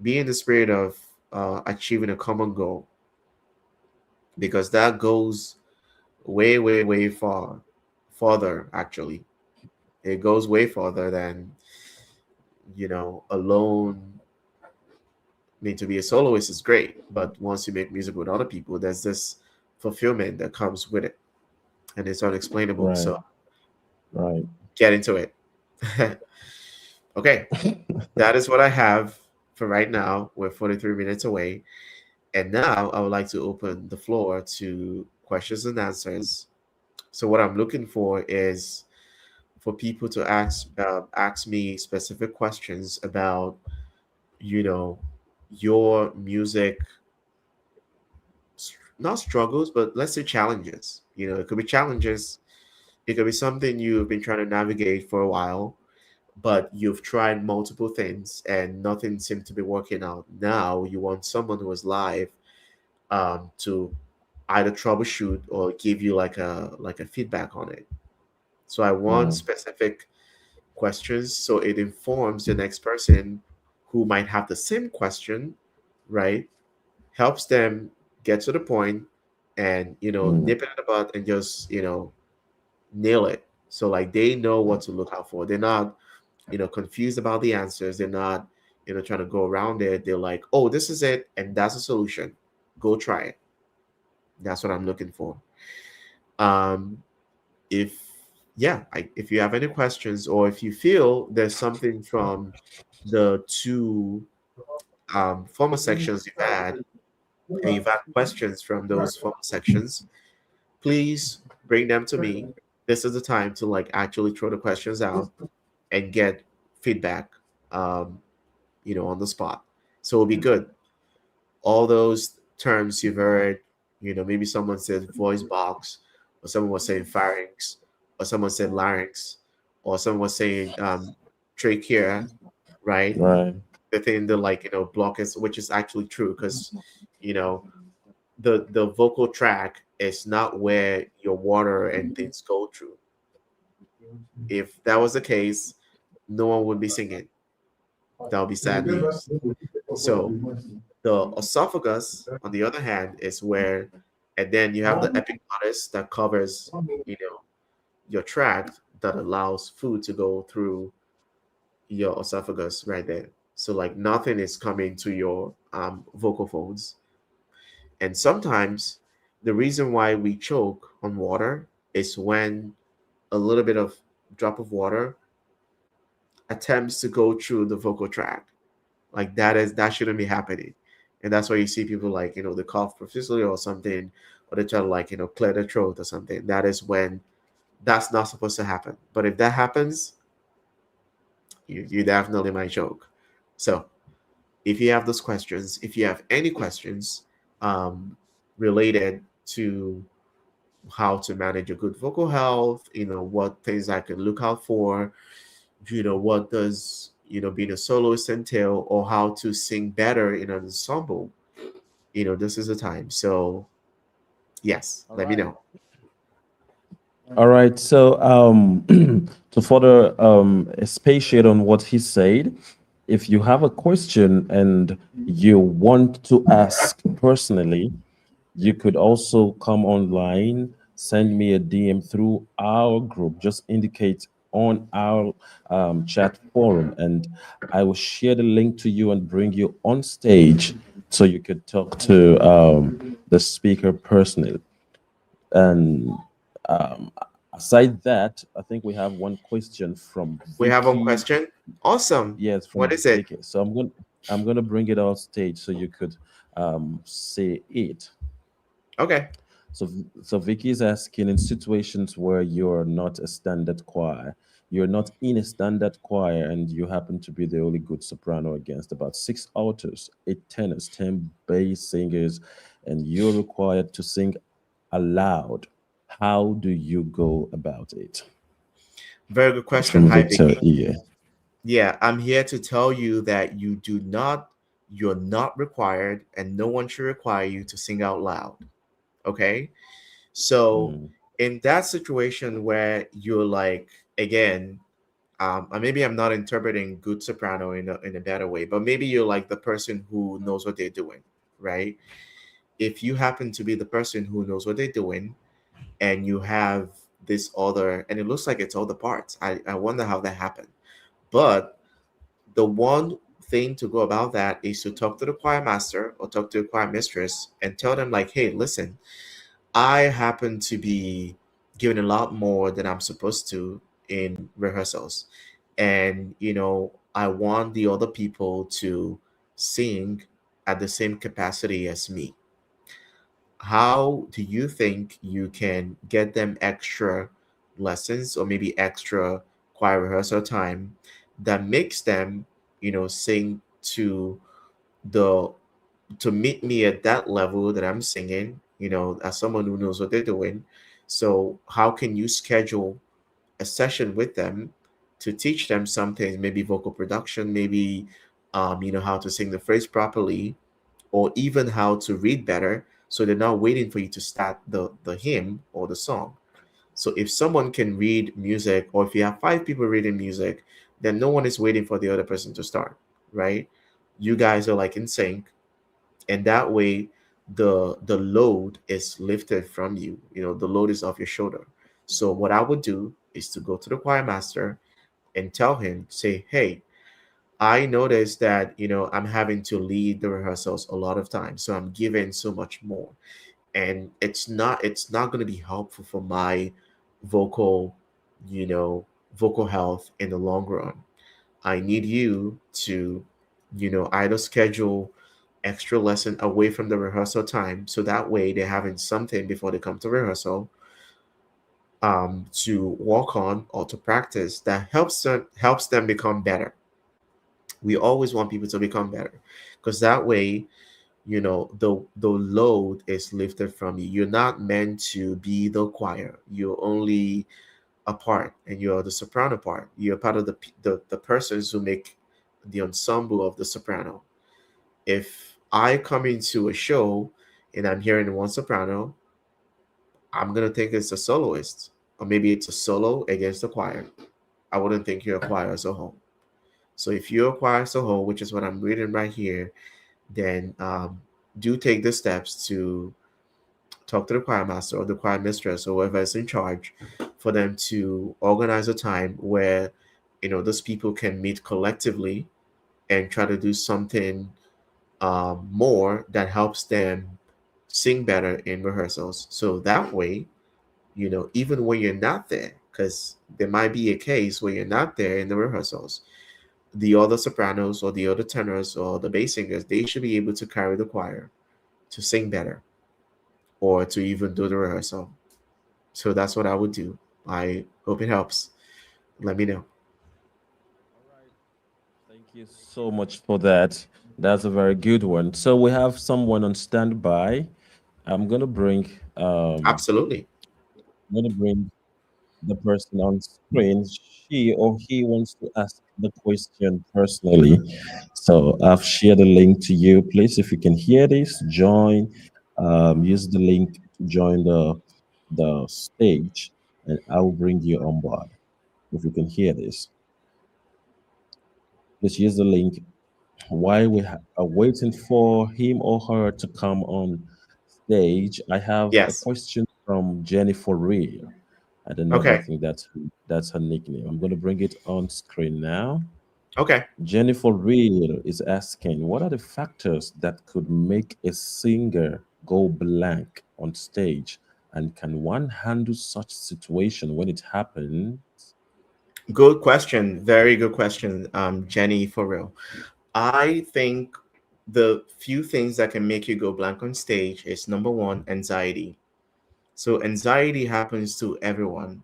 be in the spirit of achieving a common goal, because that goes way, way, way farther, actually. It goes way farther than, alone. I mean, to be a soloist is great, but once you make music with other people, there's this fulfillment that comes with it, and it's unexplainable. Right. So Right. get into it. Okay, that is what I have for right now. We're 43 minutes away. And now I would like to open the floor to questions and answers. So what I'm looking for is for people to ask me specific questions about, you know, your music, not struggles, but let's say challenges. It could be challenges. It could be something you've been trying to navigate for a while, but you've tried multiple things and nothing seemed to be working out. Now you want someone who is live, to either troubleshoot or give you like a feedback on it. So I want Mm. specific questions so it informs the next person who might have the same question, right? Helps them get to the point and Mm. nip it in the bud and just nail it. So like they know what to look out for. They're not confused about the answers. They're not trying to go around it. They're like, oh, this is it and that's a solution. Go try it. That's what I'm looking for. Um, if yeah, if you have any questions or if you feel there's something from the two former sections you've had, and you've had questions from those former sections, please bring them to me. This is the time to like actually throw the questions out and get feedback, um, on the spot. So it'll be good. All those terms you've heard, maybe someone said voice box, or someone was saying pharynx, or someone said larynx, or someone was saying trachea, right? Right. The thing that like block is, which is actually true because you know the vocal tract is not where your water and things go through. If that was the case, no one would be singing. That would be sad news. So the esophagus, on the other hand, is where, and then you have the epiglottis that covers, you know, your tract that allows food to go through your esophagus right there. So like nothing is coming to your vocal folds. And sometimes the reason why we choke on water is when a little bit of drop of water attempts to go through the vocal tract. Like that shouldn't be happening. And that's why you see people like, they cough profusely or something, or they try to like, clear their throat or something. That is when that's not supposed to happen. But if that happens, you definitely might choke. So if you have those questions, if you have any questions um, related to how to manage a good vocal health, what things I can look out for, what does, being a soloist entail, or how to sing better in an ensemble, this is the time. So yes, All let me right. know. All right. So, to further expatiate on what he said, if you have a question and you want to ask personally, you could also come online, send me a DM through our group. Just indicate on our chat forum, and I will share the link to you and bring you on stage so you could talk to the speaker personally. And um, aside that, I think we have one question from We have one Vicky. question. Awesome. Yes, What from is it? Vicky. So I'm gonna bring it on stage so you could say it. Okay. So Vicky is asking, in situations where you're not a standard choir, you're not in a standard choir, and you happen to be the only good soprano against about six altos, eight tenors, 10 bass singers, and you're required to sing aloud. How do you go about it? Very good question. From Hi, Victor Vicky. E. Yeah, I'm here to tell you that you're not required, and no one should require you to sing out loud. Okay. So Mm, in that situation where you're like, again, maybe I'm not interpreting good soprano in a better way, but maybe you're like the person who knows what they're doing, right? If you happen to be the person who knows what they're doing, and you have this other, and it looks like it's all the parts. I wonder how that happened. But the one thing to go about that is to talk to the choir master or talk to the choir mistress and tell them, like, hey, listen, I happen to be giving a lot more than I'm supposed to in rehearsals. And, I want the other people to sing at the same capacity as me. How do you think you can get them extra lessons or maybe extra choir rehearsal time that makes them, sing the to meet me at that level that I'm singing, as someone who knows what they're doing. So how can you schedule a session with them to teach them something, maybe vocal production, maybe how to sing the phrase properly, or even how to read better, so they're not waiting for you to start the hymn or the song. So if someone can read music, or if you have five people reading music, then no one is waiting for the other person to start, right? You guys are like in sync, and that way the load is lifted from you. The load is off your shoulder. So what I would do is to go to the choir master and tell him, say, hey, I noticed that I'm having to lead the rehearsals a lot of times, so I'm giving so much more, and it's not going to be helpful for my vocal you know vocal health in the long run. I need you to either schedule extra lesson away from the rehearsal time, so that way they're having something before they come to rehearsal, to work on or to practice, that helps them become better. We always want people to become better, because that way the load is lifted from you. You're not meant to be the choir. You're only a part, and you're the soprano part. You're part of the persons who make the ensemble of the soprano. If I come into a show and I'm hearing one soprano, I'm gonna think it's a soloist, or maybe it's a solo against the choir. I wouldn't think you're a choir as a whole. So if you're a choir as a whole, which is what I'm reading right here, then do take the steps to talk to the choir master or the choir mistress or whoever is in charge, for them to organize a time where those people can meet collectively and try to do something more that helps them sing better in rehearsals. So that way, even when you're not there, because there might be a case where you're not there in the rehearsals, the other sopranos or the other tenors or the bass singers, they should be able to carry the choir to sing better, or to even do the rehearsal. So that's what I would do. I hope it helps. Let me know. all right. Thank you so much for that. That's a very good one. So we have someone on standby. I'm gonna bring um Absolutely. I'm gonna bring the person on screen. She or he wants to ask the question personally. So I've shared a link to you. Please, if you can hear this, join. Use the link to join the stage, and I will bring you on board. If you can hear this, please use the link. While are waiting for him or her to come on stage, I have a Yes. question from Jennifer Ray. I don't know, but I Okay. think that's her nickname. I'm going to bring it on screen now. Okay. Jennifer Real is asking, what are the factors that could make a singer go blank on stage? And can one handle such situation when it happens? Good question. Very good question, Jenny, for real. I think the few things that can make you go blank on stage is, number one, anxiety. So anxiety happens to everyone.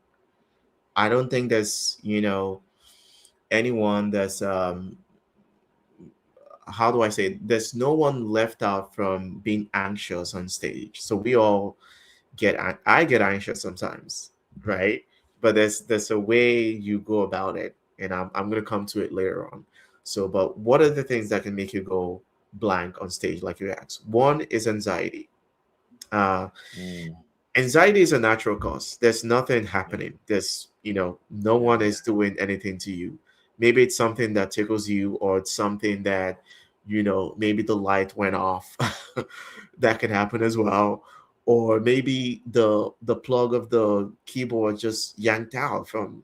I don't think there's, anyone that's how do I say it? There's no one left out from being anxious on stage. So we all I get anxious sometimes, right? But there's a way you go about it. and I'm going to come to it later on. So, but what are the things that can make you go blank on stage, like you asked? One is anxiety. Uh, Mm, Anxiety is a natural cause. There's nothing yeah, happening. No yeah, one is doing anything to you. Maybe it's something that tickles you, or it's something that, maybe the light went off. That can happen as well. Or maybe the plug of the keyboard just yanked out from,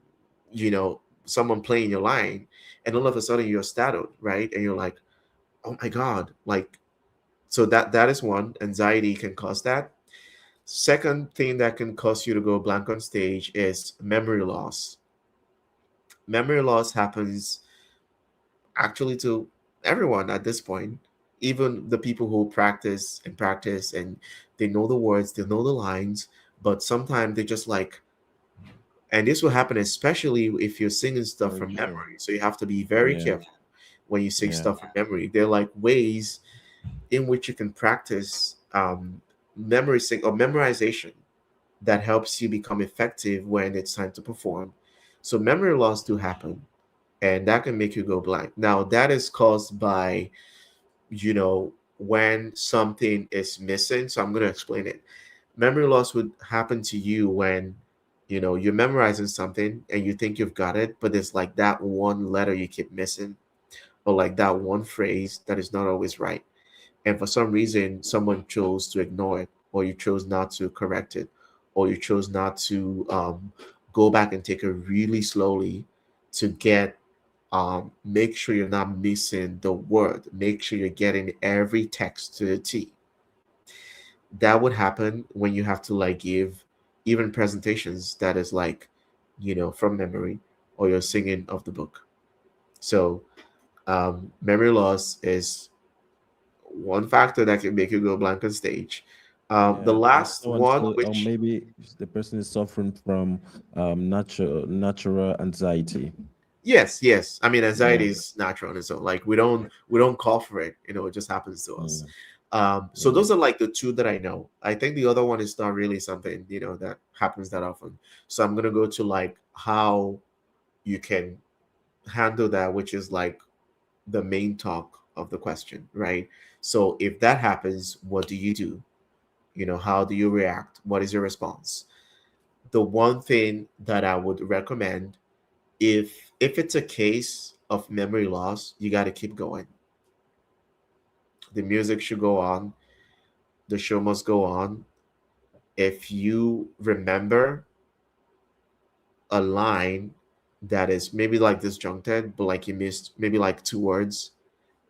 someone playing your line, and all of a sudden you're startled, right? And you're like, oh my God. Like, so that is one. Anxiety can cause that. Second thing that can cause you to go blank on stage is memory loss. Memory loss happens actually to everyone at this point, even the people who practice and they know the words, they know the lines, but sometimes they just like, and this will happen especially if you're singing stuff very from true. memory. So you have to be very Yeah, careful when you sing yeah, stuff from memory. They're like ways in which you can practice memory sing or memorization that helps you become effective when it's time to perform. So memory loss do happen, and that can make you go blank. Now that is caused by, when something is missing. So I'm going to explain it. Memory loss would happen to you when, you're memorizing something and you think you've got it, but there's like that one letter you keep missing, or like that one phrase that is not always right. And for some reason someone chose to ignore it, or you chose not to correct it, or you chose not to go back and take it really slowly to get make sure you're not missing the word, make sure you're getting every text to the T. That would happen when you have to like give even presentations that is like, from memory, or you're singing off the book. So memory loss is one factor that can make you go blank on stage. The yeah. Or last someone one, say, or which, maybe the person is suffering from natural anxiety. yes, yes, I mean, Yeah, anxiety is natural on its own. Like we don't call for it. It just happens to us. mm, So yeah, those are like the two that I know. I think the other one is not really something that happens that often. So I'm gonna go to like how you can handle that, which is like the main talk of the question, right? So if that happens, what do you do? How do you react? What is your response? The one thing that I would recommend, if it's a case of memory loss, you got to keep going. The music should go on. The show must go on. If you remember a line that is maybe like disjuncted, but like you missed maybe like two words,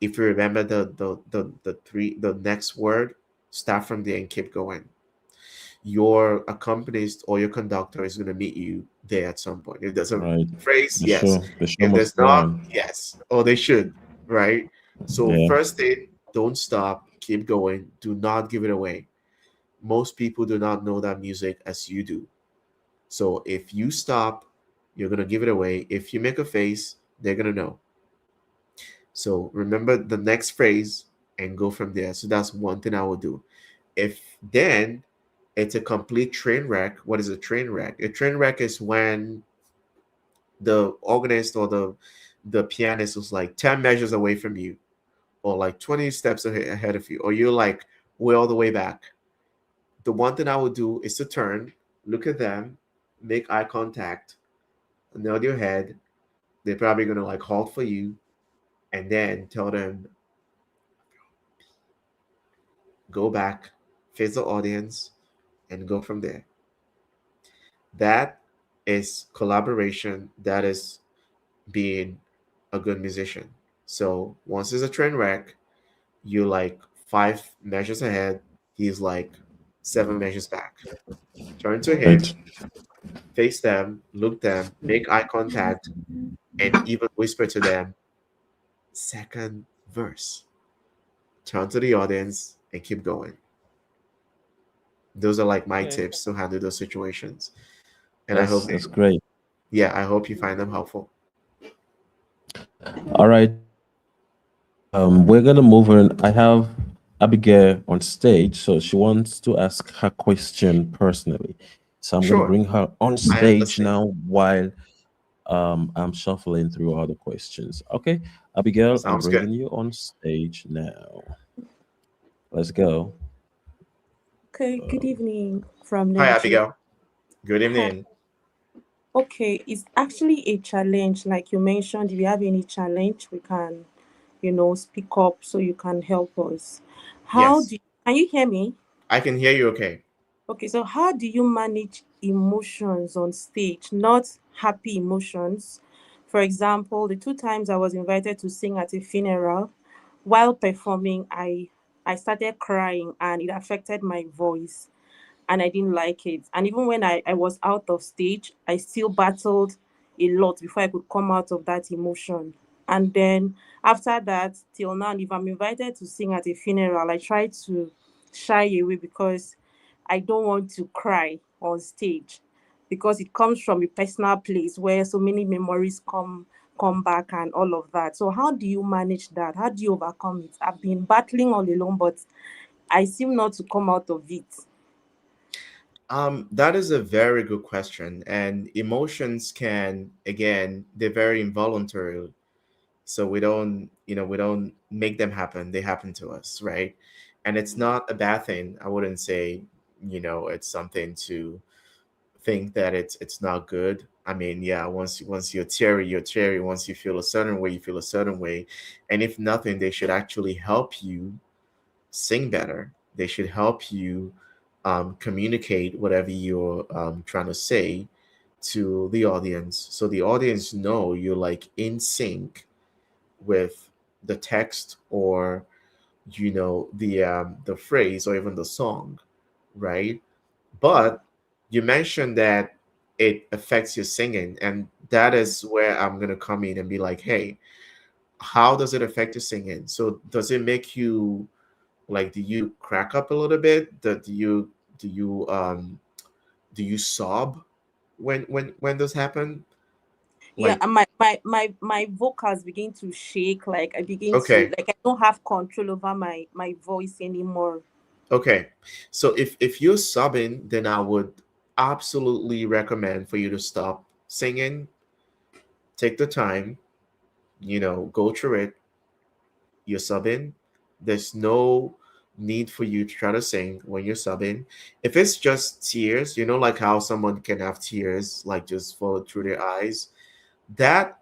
if you remember the next word, start from there and keep going. Your accompanist or your conductor is going to meet you there at some point. If there's a right. phrase, The yes. show, the show If must there's go not, on. yes. Or they should, right? So Yeah, first thing, don't stop, keep going. Do not give it away. Most people do not know that music as you do. So if you stop, you're going to give it away. If you make a face, they're going to know. So remember the next phrase and go from there. So that's one thing I would do. If then it's a complete train wreck, what is a train wreck? A train wreck is when the organist or the pianist is like 10 measures away from you, or like 20 steps ahead of you, or you're like way all the way back. The one thing I would do is to turn, look at them, make eye contact, nod your head. They're probably gonna like halt for you, and then tell them, go back, face the audience, and go from there. That is collaboration. That is being a good musician. So once there's a train wreck, you're like 5 measures ahead. He's like 7 measures back. Turn to him, right. face them, look them, make eye contact, and even whisper to them, second verse. Turn to the audience and keep going. Those are like my Okay, tips to handle those situations. And I hope that's great. yeah, I hope you find them helpful. All right. We're gonna move on. I have Abigail on stage, so she wants to ask her question personally. So I'm gonna Sure, bring her on I am stage listening. now while I'm shuffling through all the questions. Okay, Abigail, I'm Sounds good. bringing you on stage now. Let's go. Okay, good Um, evening from Hi, Nigeria. Abigail. Good Hi. evening. Okay, it's actually a challenge. Like you mentioned, if you have any challenge, we can, speak up so you can help us. Yes, Can you hear me? I can hear you okay. Okay, so how do you manage emotions on stage, not happy emotions? For example, the two times I was invited to sing at a funeral, while performing, I started crying and it affected my voice. And I didn't like it. And even when I was out of stage, I still battled a lot before I could come out of that emotion. And then after that, till now, if I'm invited to sing at a funeral, I try to shy away because I don't want to cry on stage because it comes from a personal place where so many memories come back and all of that. So how do you manage that? How do you overcome it? I've been battling all along, but I seem not to come out of it. That is a very good question. And emotions can, again, they're very involuntary. So we don't make them happen. They happen to us, right? And it's not a bad thing. I wouldn't say, it's something to think that it's not good. I mean, yeah, once you're teary, you're teary. Once you feel a certain way, you feel a certain way. And if nothing, they should actually help you sing better. They should help you communicate whatever you're trying to say to the audience, so the audience know you're like in sync with the text, or the phrase, or even the song, right? But you mentioned that it affects your singing, and that is where I'm gonna come in and be like, hey, how does it affect your singing? So does it make you, like, do you crack up a little bit? Do you do you sob when this happen? Yeah, Like, and my vocals begin to shake. Like I begin to okay, like I don't have control over my voice anymore. okay. So if you're sobbing, then I would absolutely recommend for you to stop singing. Take the time, go through it. You're subbing. There's no need for you to try to sing when you're subbing. If it's just tears, like how someone can have tears like just fall through their eyes, that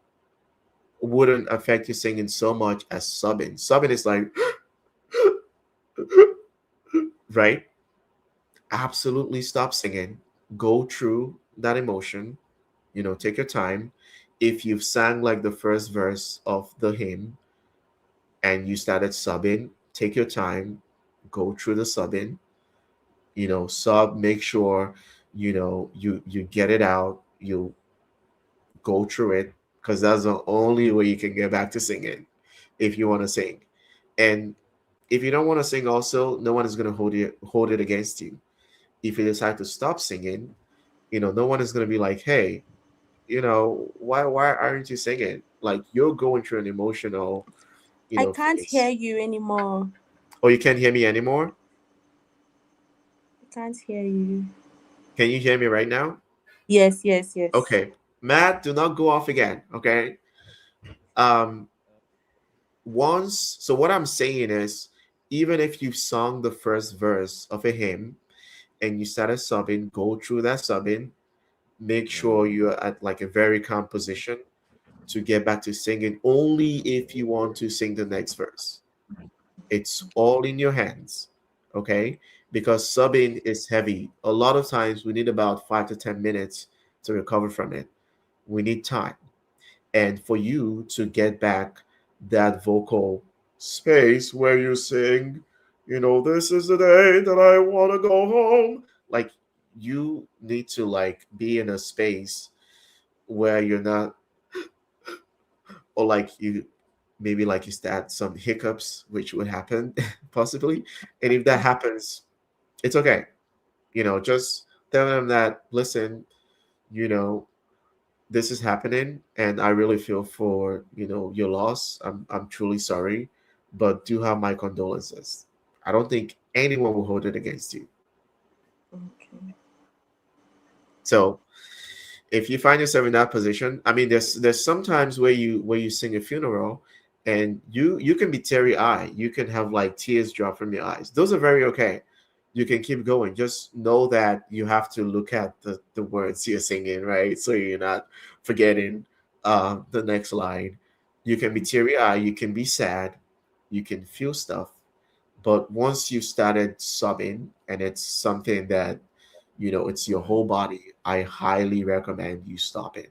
wouldn't affect you singing so much as subbing. Subbing is like, right? Absolutely stop singing. Go through that emotion. Take your time. If you've sang like the first verse of the hymn and you started subbing, take your time. Go through the subbing. Sub. Make sure you get it out. You go through it, because that's the only way you can get back to singing if you want to sing. And if you don't want to sing, also, no one is going to hold it against you. If you decide to stop singing, no one is going to be like, hey, why aren't you singing? Like, you're going through an emotional I can't hear phase. you anymore. Oh, you can't hear me anymore? I can't hear you. Can you hear me right now? Yes, yes, yes. Okay. Matt, do not go off again. Okay. um so what I'm saying is, even if you've sung the first verse of a hymn and you started subbing, go through that subbing. Make sure you're at like a very calm position to get back to singing, only if you want to sing the next verse. It's all in your hands, okay? Because subbing is heavy. A lot of times we need about 5 to 10 minutes to recover from it. We need time. And for you to get back that vocal space where you sing, this is the day that I want to go home. Like, you need to like be in a space where you're not, or like you, maybe like you start some hiccups, which would happen possibly. And if that happens, it's okay. Just tell them that, listen, you know, this is happening and I really feel for, your loss. I'm truly sorry, but do have my condolences. I don't think anyone will hold it against you. Okay. So if you find yourself in that position, I mean, there's sometimes where you sing a funeral, and you can be teary eyed. You can have like tears drop from your eyes. Those are very okay. You can keep going. Just know that you have to look at the words you're singing, right? So you're not forgetting the next line. You can be teary eyed. You can be sad. You can feel stuff. But once you started sobbing, and it's something that it's your whole body, I highly recommend you stop it.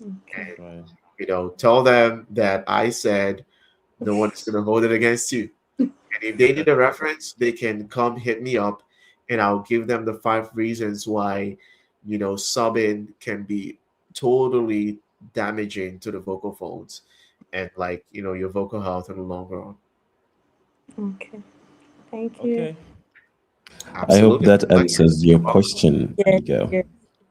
Okay. Right. Tell them that I said no one's going to hold it against you. And if they need a reference, they can come hit me up, and I'll give them the 5 reasons why, subbing can be totally damaging to the vocal folds and, like, your vocal health in the long run. Okay. Thank you. Okay. I hope Absolutely. that answers your You're welcome. question, Yes. Abigail.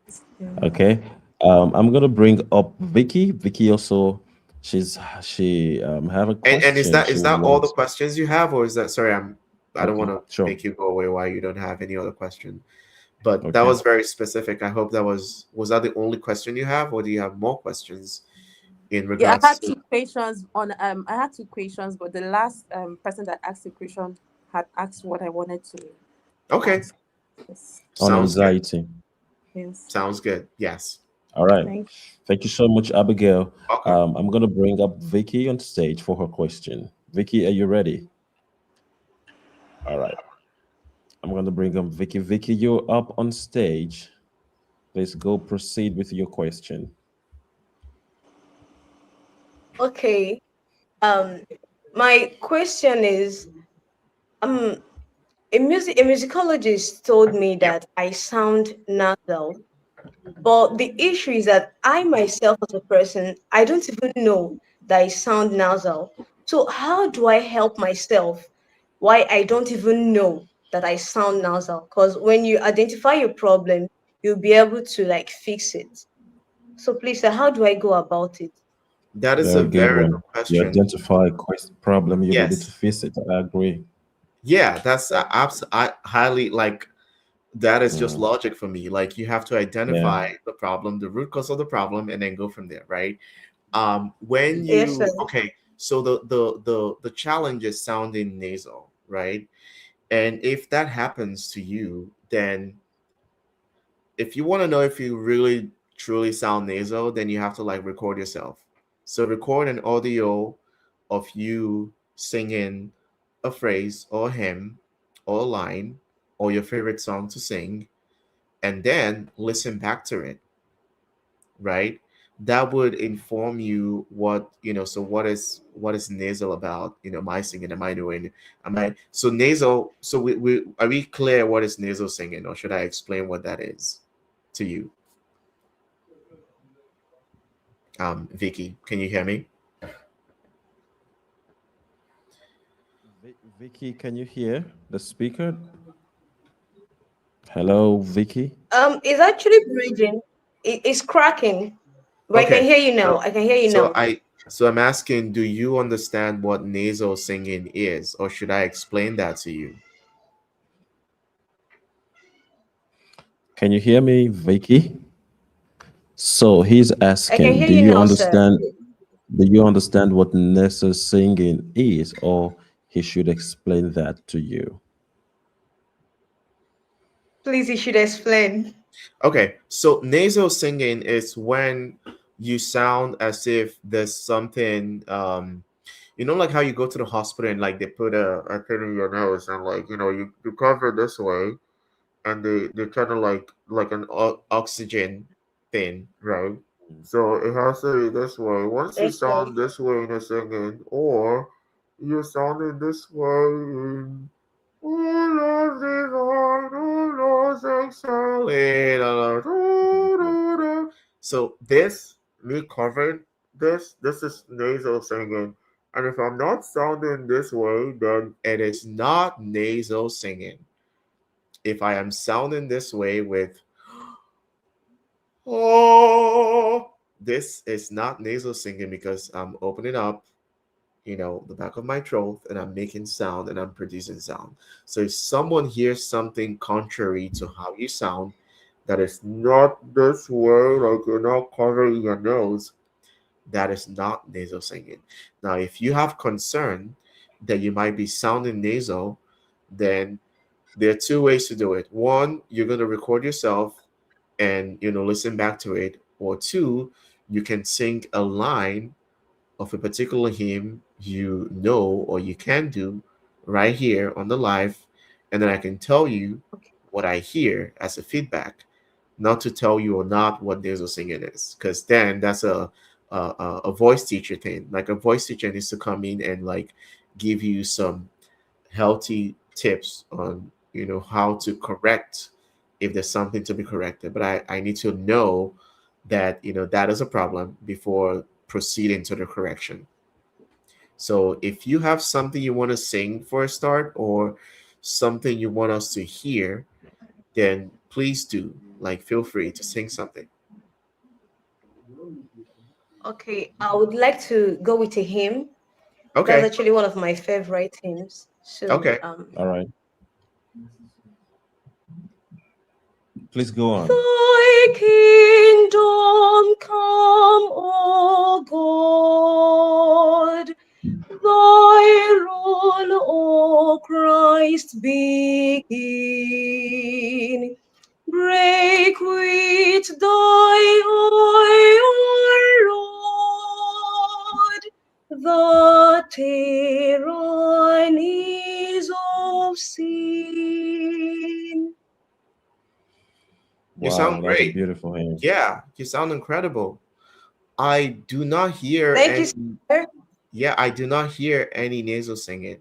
Yes. Yeah. Okay. I'm gonna bring up Vicky. Vicky also, she have a And is question. that She is that all the wants. questions you have, or is that, sorry, I don't want Okay, to sure. make you go away while you don't have any other question. But that Okay. was very specific. I hope that was that the only question you have, or do you have more questions in Yeah, I regards had to? two questions on I had two questions, but the last person that asked the question had asked what I wanted to Okay, ask. Yes. On sounds good. anxiety. Yes. Sounds good. Yes. All right. Thank Thank you so much, Abigail. Welcome. I'm gonna bring up Vicky on stage for her question. Vicky, are you ready? All right. I'm gonna bring up Vicky. Vicky, you're up on stage. Please go proceed with your question. Okay. Um, my question is, um, a musicologist told me Yep. that I sound nasal, but the issue is that I myself, as a person, I don't even know that I sound nasal. So how do I help myself? Why I don't even know that I sound nasal? Because when you identify your problem, you'll be able to like fix it. So please, sir, how do I go about it? That is a Very good very good one. You question. identify a problem, you'll be able to Yes. fix it. I agree. Yeah, that's I highly like that is just Mm, logic for me. Like, you have to yeah. identify the problem, the root cause of the problem, and then go from there, right? When Yes, sir. you okay, so the challenge is sounding nasal, right? And if that happens to you, then if you want to know if you really truly sound nasal, then you have to like record yourself. So record an audio of you singing a phrase or a hymn or a line or your favorite song to sing, and then listen back to it, right? That would inform you what so what is nasal about, my singing, am I doing, am I so nasal, so we are we clear what is nasal singing, or should I explain what that is to you? Vicky, can you hear me? Vicky, can you hear the speaker? Hello, Vicky. It's actually bridging. It's cracking. But I can Okay, hear you now. so I can hear you so now. I so I'm asking, do you understand what nasal singing is, or should I explain that to you? Can you hear me, Vicky? So he's I can asking, hear do you you now, sir. understand? Do you understand what nasal singing is, or he should explain that to you? Please, you should explain. Okay, so nasal singing is when you sound as if there's something, like how you go to the hospital and like they put a thing in your nose, and like you cover it this way, and they kind of like an oxygen thing, right? So it has to be this way. Once you Yes, sir. sound this way in the singing, or you sounding this way in "Oh, love divine, oh, Lord, sexually, da, da, da, da, da." So this, me covering this is nasal singing. And if I'm not sounding this way, then it is not nasal singing. If I am sounding this way with oh, this is not nasal singing, because I'm opening up, the back of my throat, and I'm making sound and I'm producing sound. So if someone hears something contrary to how you sound, that is not this way, like you're not covering your nose, that is not nasal singing. Now, if you have concern that you might be sounding nasal, then there are two ways to do it. One, you're going to record yourself and listen back to it, or two, you can sing a line of a particular hymn or you can do right here on the live, and then I can tell you what I hear as a feedback, not to tell you or not what nasal singing is, because then that's a voice teacher thing. Like a voice teacher needs to come in and like give you some healthy tips on how to correct if there's something to be corrected. But I need to know that that is a problem before proceeding to the correction. So if you have something you want to sing for a start, or something you want us to hear, then please do, like, feel free to sing something. Okay, I would like to go with a hymn. That's Okay. actually one of my favorite hymns. So Okay. All right. Please go on. Thy kingdom come, O God. Thy rule, O Christ, begin. Break with thy oil, Lord, the tyrannies of sin. You Wow, sound that's a great. beautiful hymn. Yeah, you sound incredible. I do not hear Thank you, any. sir. Yeah, I do not hear any nasal singing.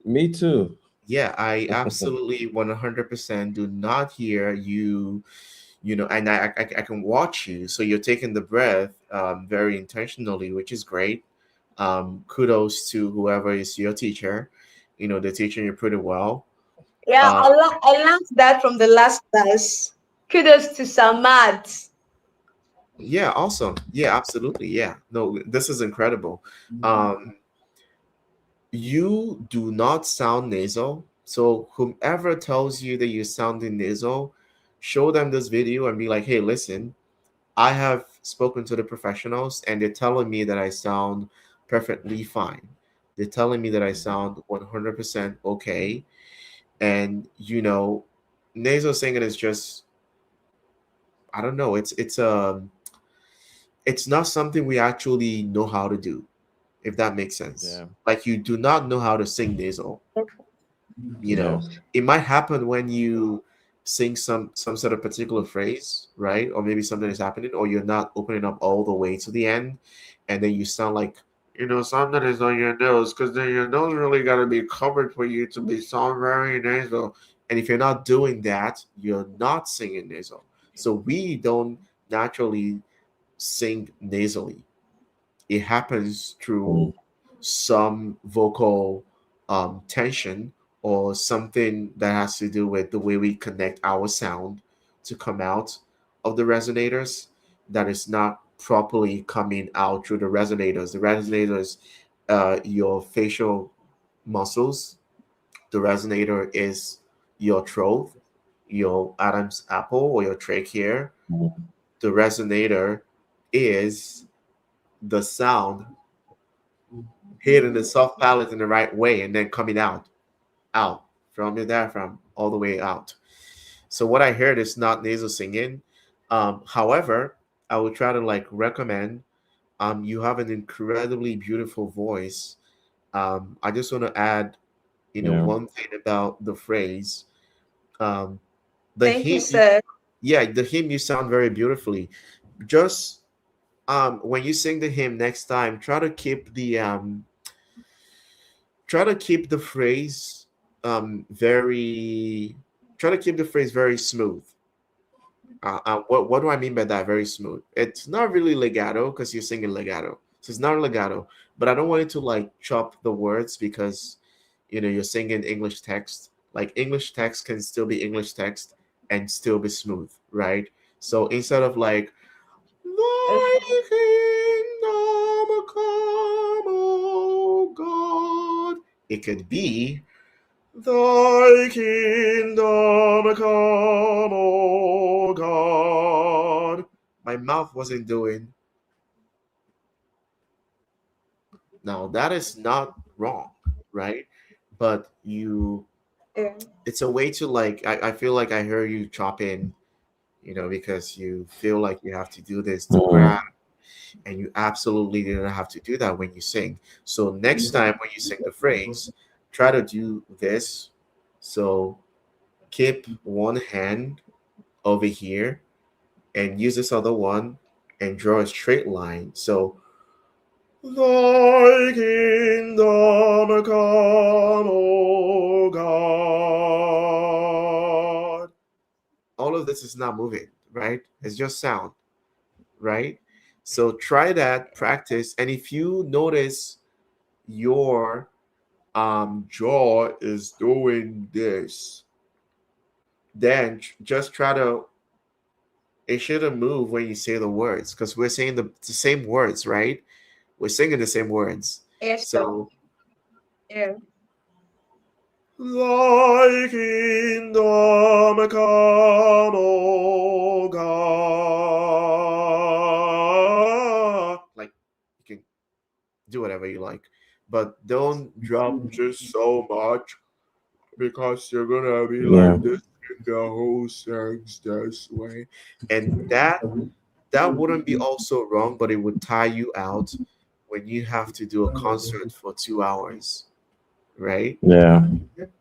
Me too. Yeah, I absolutely 100% do not hear you. And I can watch you. So you're taking the breath very intentionally, which is great. Kudos to whoever is your teacher. They're teaching you pretty well. Yeah, Uh, I learned that from the last class. Kudos to Samad. yeah, awesome. Yeah, absolutely. Yeah. No, this is incredible. Um, you do not sound nasal. So whomever tells you that you're sounding nasal, show them this video and be like, hey, listen, I have spoken to the professionals and they're telling me that I sound perfectly fine. They're telling me that I sound 100% okay. And nasal singing is just, I don't know, it's not something we actually know how to do, if that makes sense. Yeah. Like, you do not know how to sing nasal. you Yeah. know it might happen when you sing some sort of particular phrase, right? Or maybe something is happening, or you're not opening up all the way to the end, and then you sound like something is on your nose, because then your nose really got to be covered for you to be sound very nasal. And if you're not doing that, you're not singing nasal. So we don't naturally sing nasally. It happens through Mm. some vocal tension, or something that has to do with the way we connect our sound to come out of the resonators, that is not properly coming out through the resonators. The resonators, your facial muscles. The resonator is your throat, your Adam's apple, or your trachea. Mm. The resonator is the sound hitting the soft palate in the right way, and then coming out from your diaphragm all the way out. So what I heard is not nasal singing. However, I would try to like recommend. You have an incredibly beautiful voice. I just want to add, Yeah. one thing about the phrase. Um, the Thank you, hymn, sir. yeah, the hymn, you sound very beautifully. Just when you sing the hymn next time, try to keep the phrase very try to keep the phrase very smooth. What do I mean by that? Very smooth. It's not really legato, because you're singing legato, so it's not legato. But I don't want it to like chop the words, because you're singing English text. Like, English text can still be English text and still be smooth, right? So instead of like, thy Okay. kingdom come, O God, it could be, thy kingdom come, O my mouth wasn't doing. Now that is not wrong, right? But Yeah. it's a way to like, I feel like I heard you chop in, because you feel like you have to do this to grab, and you absolutely don't have to do that when you sing. So next time when you sing the phrase, try to do this. So keep one hand over here and use this other one and draw a straight line. So thy kingdom come, O God. All of this is not moving, right? It's just sound, right? So try that, practice, and if you notice your jaw is doing this, then just try to. It shouldn't move when you say the words because we're saying the same words, right? We're singing the same words. Yes, sir. So, Yeah. thy kingdom come, O God. Like, you can do whatever you like, but don't drop just so much because you're gonna be Yeah. like this in the whole songs this way. And that wouldn't be also wrong, but it would tie you out when you have to do a concert for 2 hours, right? Yeah.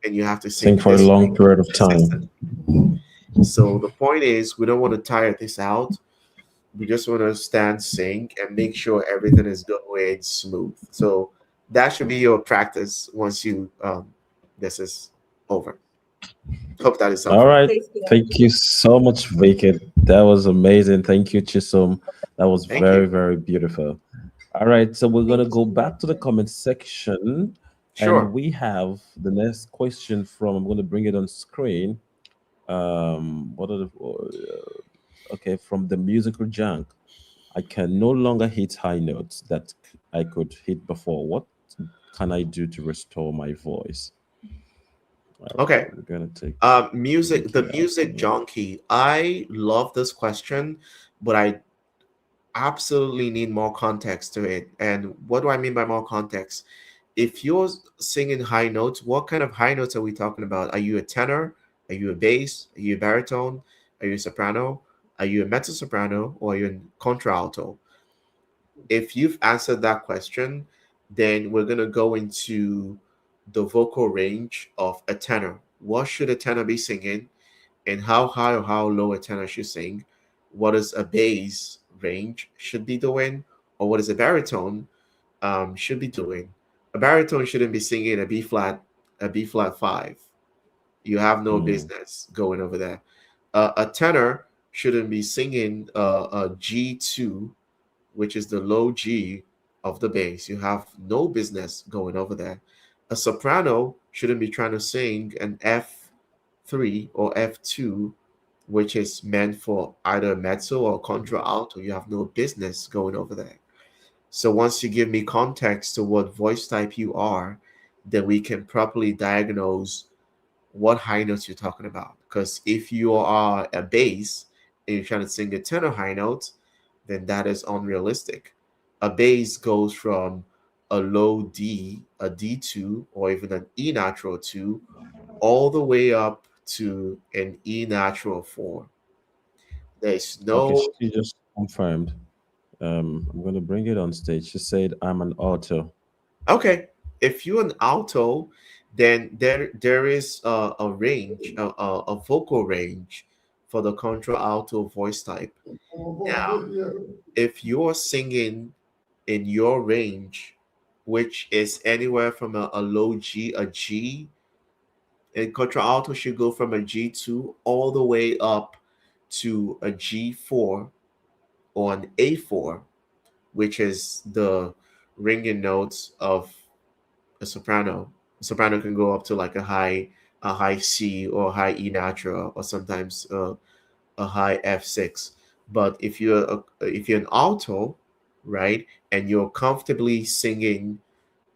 And you have to Sing sing for a this long way period of consistently. time. So the point is, we don't want to tire this out. We just want to stand, sing, and make sure everything is going smooth. So that should be your practice once you this is over. Hope that is All helpful. right. Please, yeah. Thank you so much, Vacant. That was amazing. Thank you, Chisom. That was Thank you. very, very beautiful. All right. So we're going to Thank go you. back to the comment section. And Sure. we have the next question from, I'm going to bring it on screen. What are the, okay, from the musical junk. I can no longer hit high notes that I could hit before. What can I do to restore my voice? Okay. We're going to take Music, the Vicky out for music me. junkie. I love this question, but I absolutely need more context to it. And what do I mean by more context? If you're singing high notes, what kind of high notes are we talking about? Are you a tenor? Are you a bass? Are you a baritone? Are you a soprano? Are you a mezzo soprano or are you a contralto? If you've answered that question, then we're going to go into the vocal range of a tenor. What should a tenor be singing, and how high or how low a tenor should sing? What is a bass range should be doing, or what is a baritone should be doing? A baritone shouldn't be singing a B flat five. You have no Mm, business going over there. A tenor shouldn't be singing a G2, which is the low G of the bass. You have no business going over there. A soprano shouldn't be trying to sing an F3 or F2, which is meant for either mezzo or contralto. You have no business going over there. So once you give me context to what voice type you are, then we can properly diagnose what high notes you're talking about. Because if you are a bass and you're trying to sing a tenor high note, then that is unrealistic. A bass goes from a low D, a D2, or even an E natural 2, all the way up to an E natural 4. There's okay, no. she just confirmed. I'm going to bring it on stage. She said, I'm an author. Okay, if you're an alto, then there is a range, a vocal range for the contralto voice type. Now, if you're singing in your range, which is anywhere from a low G, a G, and contralto should go from a G2 all the way up to a G4 or an A4, which is the ringing notes of a soprano. A soprano can go up to like a high C or a high E natural, or sometimes a high F6. But if you're an alto, right, and you're comfortably singing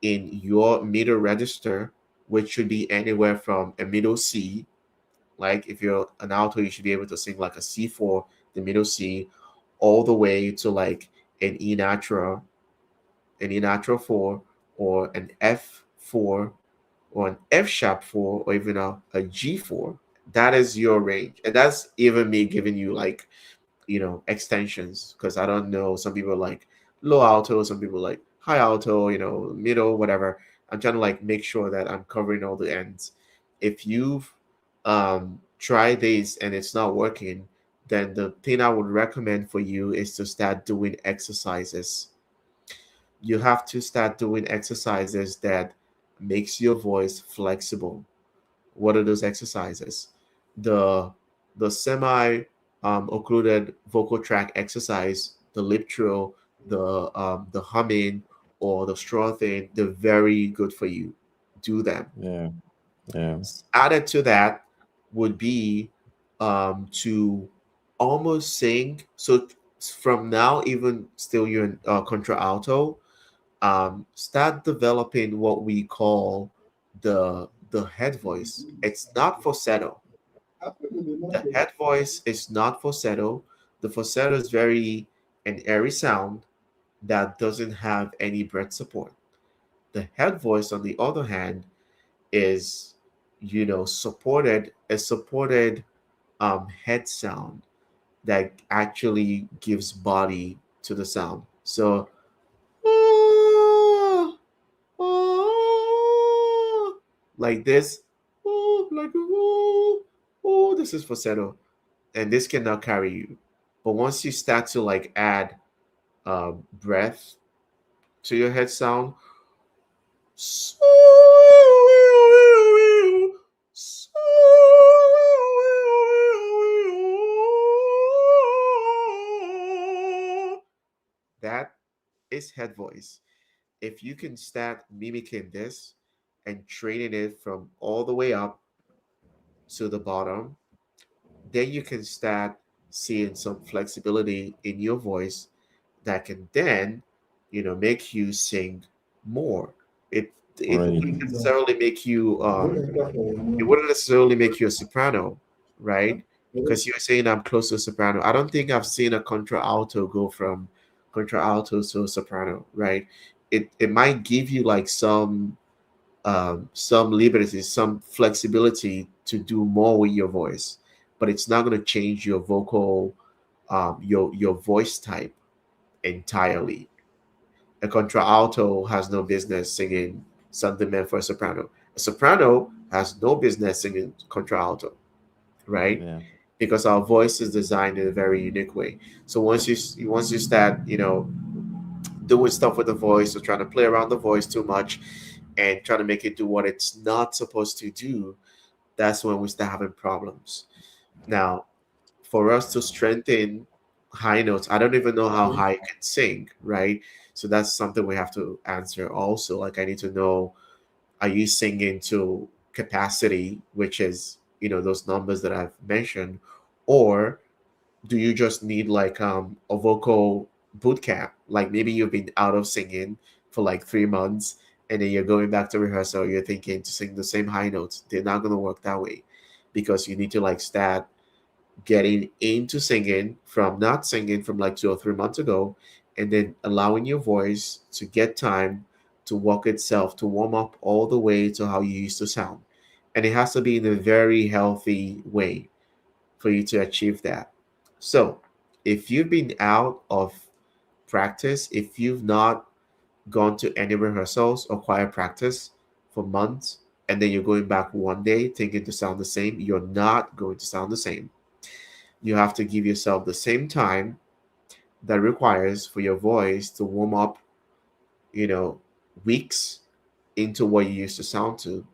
in your middle register, which should be anywhere from a middle C. Like if you're an alto, you should be able to sing like a C4, the middle C, all the way to like an E natural, an E natural 4, or an F4, or an F sharp 4, or even a G4. That is your range. And that's even me giving you like, extensions, because I don't know. Some people like low alto, some people like high alto, middle, whatever. I'm trying to like make sure that I'm covering all the ends. If you've tried this and it's not working, then the thing I would recommend for you is to start doing exercises. You have to start doing exercises that makes your voice flexible. What are those exercises? The semi occluded vocal tract exercise, the lip trill, the humming, or the straw thing. They're very good for you. Do them. Yeah. Yeah. Added to that would be to almost sing. So from now, even still you're in contralto, start developing what we call the head voice. It's not falsetto. The head voice is not falsetto. The falsetto is very an airy sound that doesn't have any breath support. The head voice, on the other hand, is supported a supported head sound that actually gives body to the sound. So like this, like this is falsetto, and this cannot carry you. But once you start to like add breath to your head sound, that is head voice. If you can start mimicking this and training it from all the way up to the bottom, then you can start seeing some flexibility in your voice that can then, make you sing more. It Right. wouldn't necessarily make you it wouldn't necessarily make you a soprano, right? Because you're saying I'm close to a soprano. I don't think I've seen a contralto go from contralto to soprano, right? It might give you like some liberty, some flexibility to do more with your voice, but it's not going to change your vocal, your voice type entirely. A contralto has no business singing something meant for a soprano. A soprano has no business singing contralto, right? Yeah. Because our voice is designed in a very unique way. So once you start, doing stuff with the voice or trying to play around the voice too much and trying to make it do what it's not supposed to do, that's when we start having problems. Now, for us to strengthen high notes, I don't even know how high you can sing, right? So that's something we have to answer also. Like, I need to know, are you singing to capacity, which is, those numbers that I've mentioned, or do you just need like a vocal boot camp? Like maybe you've been out of singing for like 3 months and then you're going back to rehearsal, you're thinking to sing the same high notes. They're not going to work that way, because you need to like start getting into singing from not singing from like 2 or 3 months ago, and then allowing your voice to get time to work itself, to warm up all the way to how you used to sound. And it has to be in a very healthy way for you to achieve that. So, if you've been out of practice, if you've not gone to any rehearsals or choir practice for months, and then you're going back one day thinking to sound the same, you're not going to sound the same. You have to give yourself the same time that requires for your voice to warm up, you know, weeks into what you used to sound to.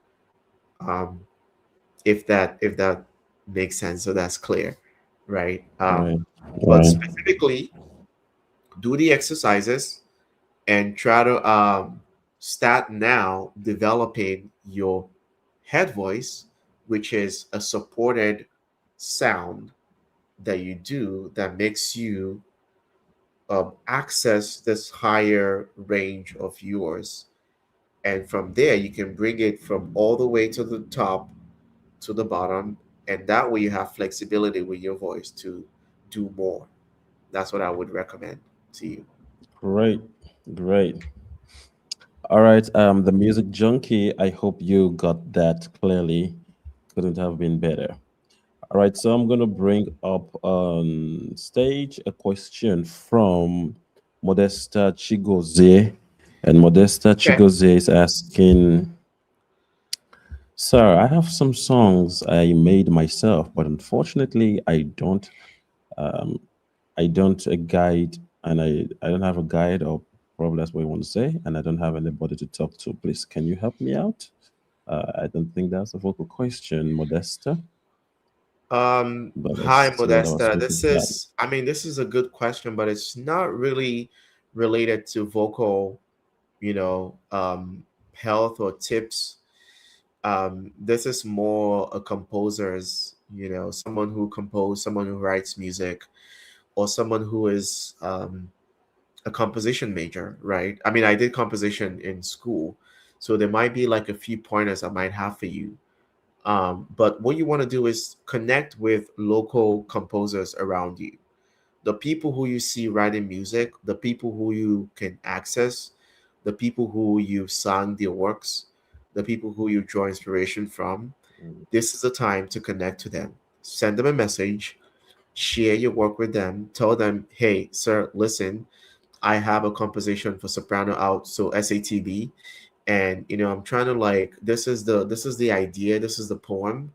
Um, if that makes sense, so that's clear, right? Right. But Right. specifically, do the exercises and try to start now developing your head voice, which is a supported sound that you do that makes you access this higher range of yours. And from there, you can bring it from all the way to the top to the bottom. And that way, you have flexibility with your voice to do more. That's what I would recommend to you. Great, great. All right, the music junkie. I hope you got that clearly. Couldn't have been better. All right, so I'm gonna bring up on stage a question from Modesta Chigozie, and Modesta Okay. Chigozie is asking, "Sir, I have some songs I made myself, but unfortunately, um, I don't a guide, and I don't have a guide, or probably that's what you want to say, and I don't have anybody to talk to. Please, can you help me out?" I don't think that's a vocal question, Modesta, but let's Hi, see what else Modesta. we This got. is, I mean, this is a good question, but it's not really related to vocal, you know, health or tips. This is more a composer's, someone who compose, someone who writes music, or someone who is a composition major, right? I mean, I did composition in school, so there might be like a few pointers I might have for you. But what you want to do is connect with local composers around you, the people who you see writing music, the people who you can access, the people who you've sung their works, the people who you draw inspiration from. Mm, This is the time to connect to them. Send them a message, share your work with them, tell them, hey, sir, listen, I have a composition for soprano out, so SATB, and I'm trying to like this is the idea, this is the poem.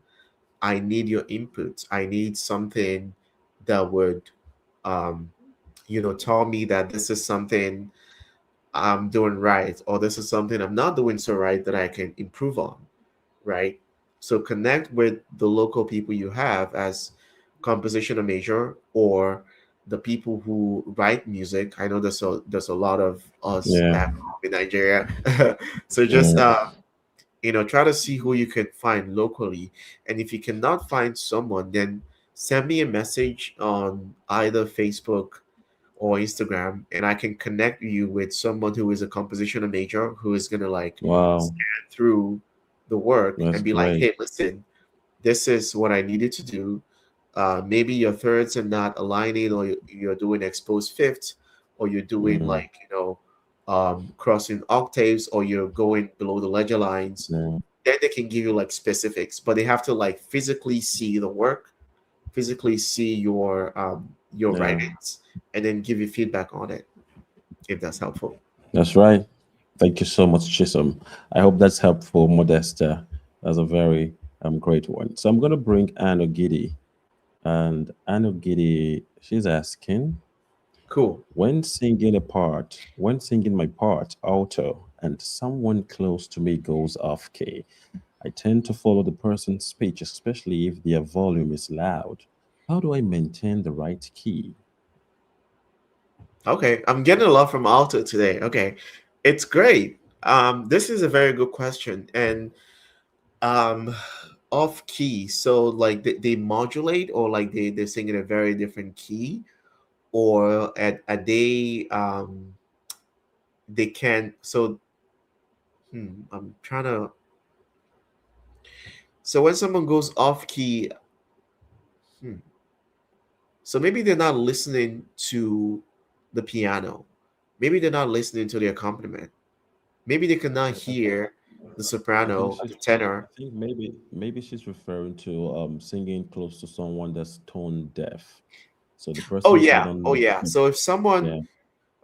I need your input. I need something that would um tell me that this is something I'm doing right, or this is something I'm not doing so right that I can improve on, right? So connect with the local people you have as composition major, or the people who write music. I know there's a lot of us yeah, back home in Nigeria. So just mm, try to see who you can find locally. And if you cannot find someone, then send me a message on either Facebook or Instagram, and I can connect you with someone who is a composition major who is gonna like wow, scan through the work that's and be like, great. hey, listen, this is what I needed to do. Maybe your thirds are not aligning, or you're doing exposed fifths, or you're doing Mm, like, crossing octaves, or you're going below the ledger lines. yeah, Then they can give you like specifics, but they have to like physically see the work, physically see your yeah, writings, and then give you feedback on it, if that's helpful. that's right. Thank you so much, Chisom. I hope that's helpful, Modesta. That's a very great one. So I'm going to bring Anne Ogidi. And Anne Ogidi, she's asking, Cool. when singing my part, alto, and someone close to me goes off key, I tend to follow the person's speech, especially if their volume is loud. How do I maintain the right key? Okay, I'm getting a lot from Alto today. Okay, it's great. This is a very good question. And um off key, so like they modulate, or like they sing in a very different key, or at they can. So I'm trying to. So when someone goes off key, hmm, so maybe they're not listening to the piano, maybe they're not listening to the accompaniment, maybe they cannot I think hear the I think soprano, she's the tenor. I think maybe she's referring to singing close to someone that's tone deaf. So the Oh person yeah, said on oh the yeah. So if someone, yeah.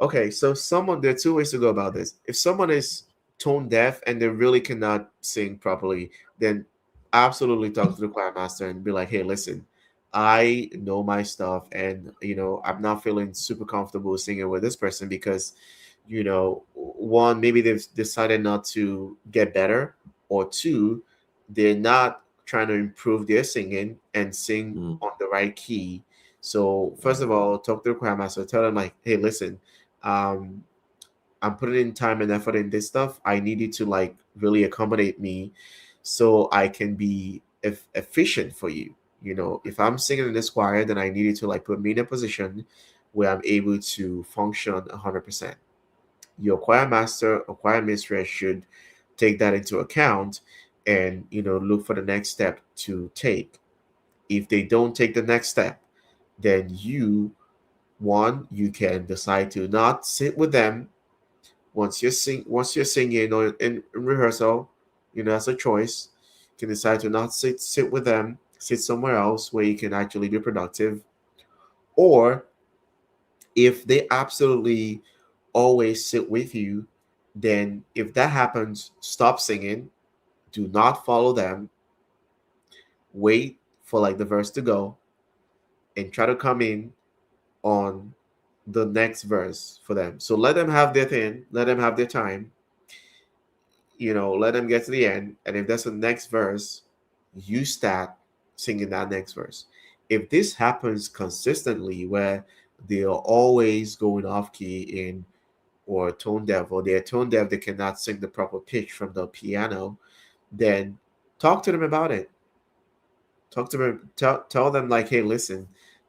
okay, so someone, there are two ways to go about this. If someone is tone deaf and they really cannot sing properly, then absolutely talk to the choir master and be like, hey, listen, I know my stuff, and I'm not feeling super comfortable singing with this person because, one, maybe they've decided not to get better, or two, they're not trying to improve their singing and sing Mm, on the right key. So first yeah. of all, talk to the choir master, tell them like, hey, listen, um, I'm putting in time and effort in this stuff. I need you to like really accommodate me so I can be efficient for you. If I'm singing in this choir, then I need you to like put me in a position where I'm able to function 100%. Your choir master or choir mistress should take that into account, and look for the next step to take. If they don't take the next step, then you One, you can decide to not sit with them once you're singing or in rehearsal, as a choice. You can decide to not sit with them, sit somewhere else where you can actually be productive. Or if they absolutely always sit with you, then if that happens, stop singing, do not follow them, wait for like the verse to go, and try to come in on the next verse for them. So let them have their thing, let them have their time, let them get to the end. And if that's the next verse, you start singing that next verse. If this happens consistently, where they are always going off key in or tone deaf, or they're tone deaf, they cannot sing the proper pitch from the piano, then talk to them about it. Talk to them, tell them, like, hey, listen,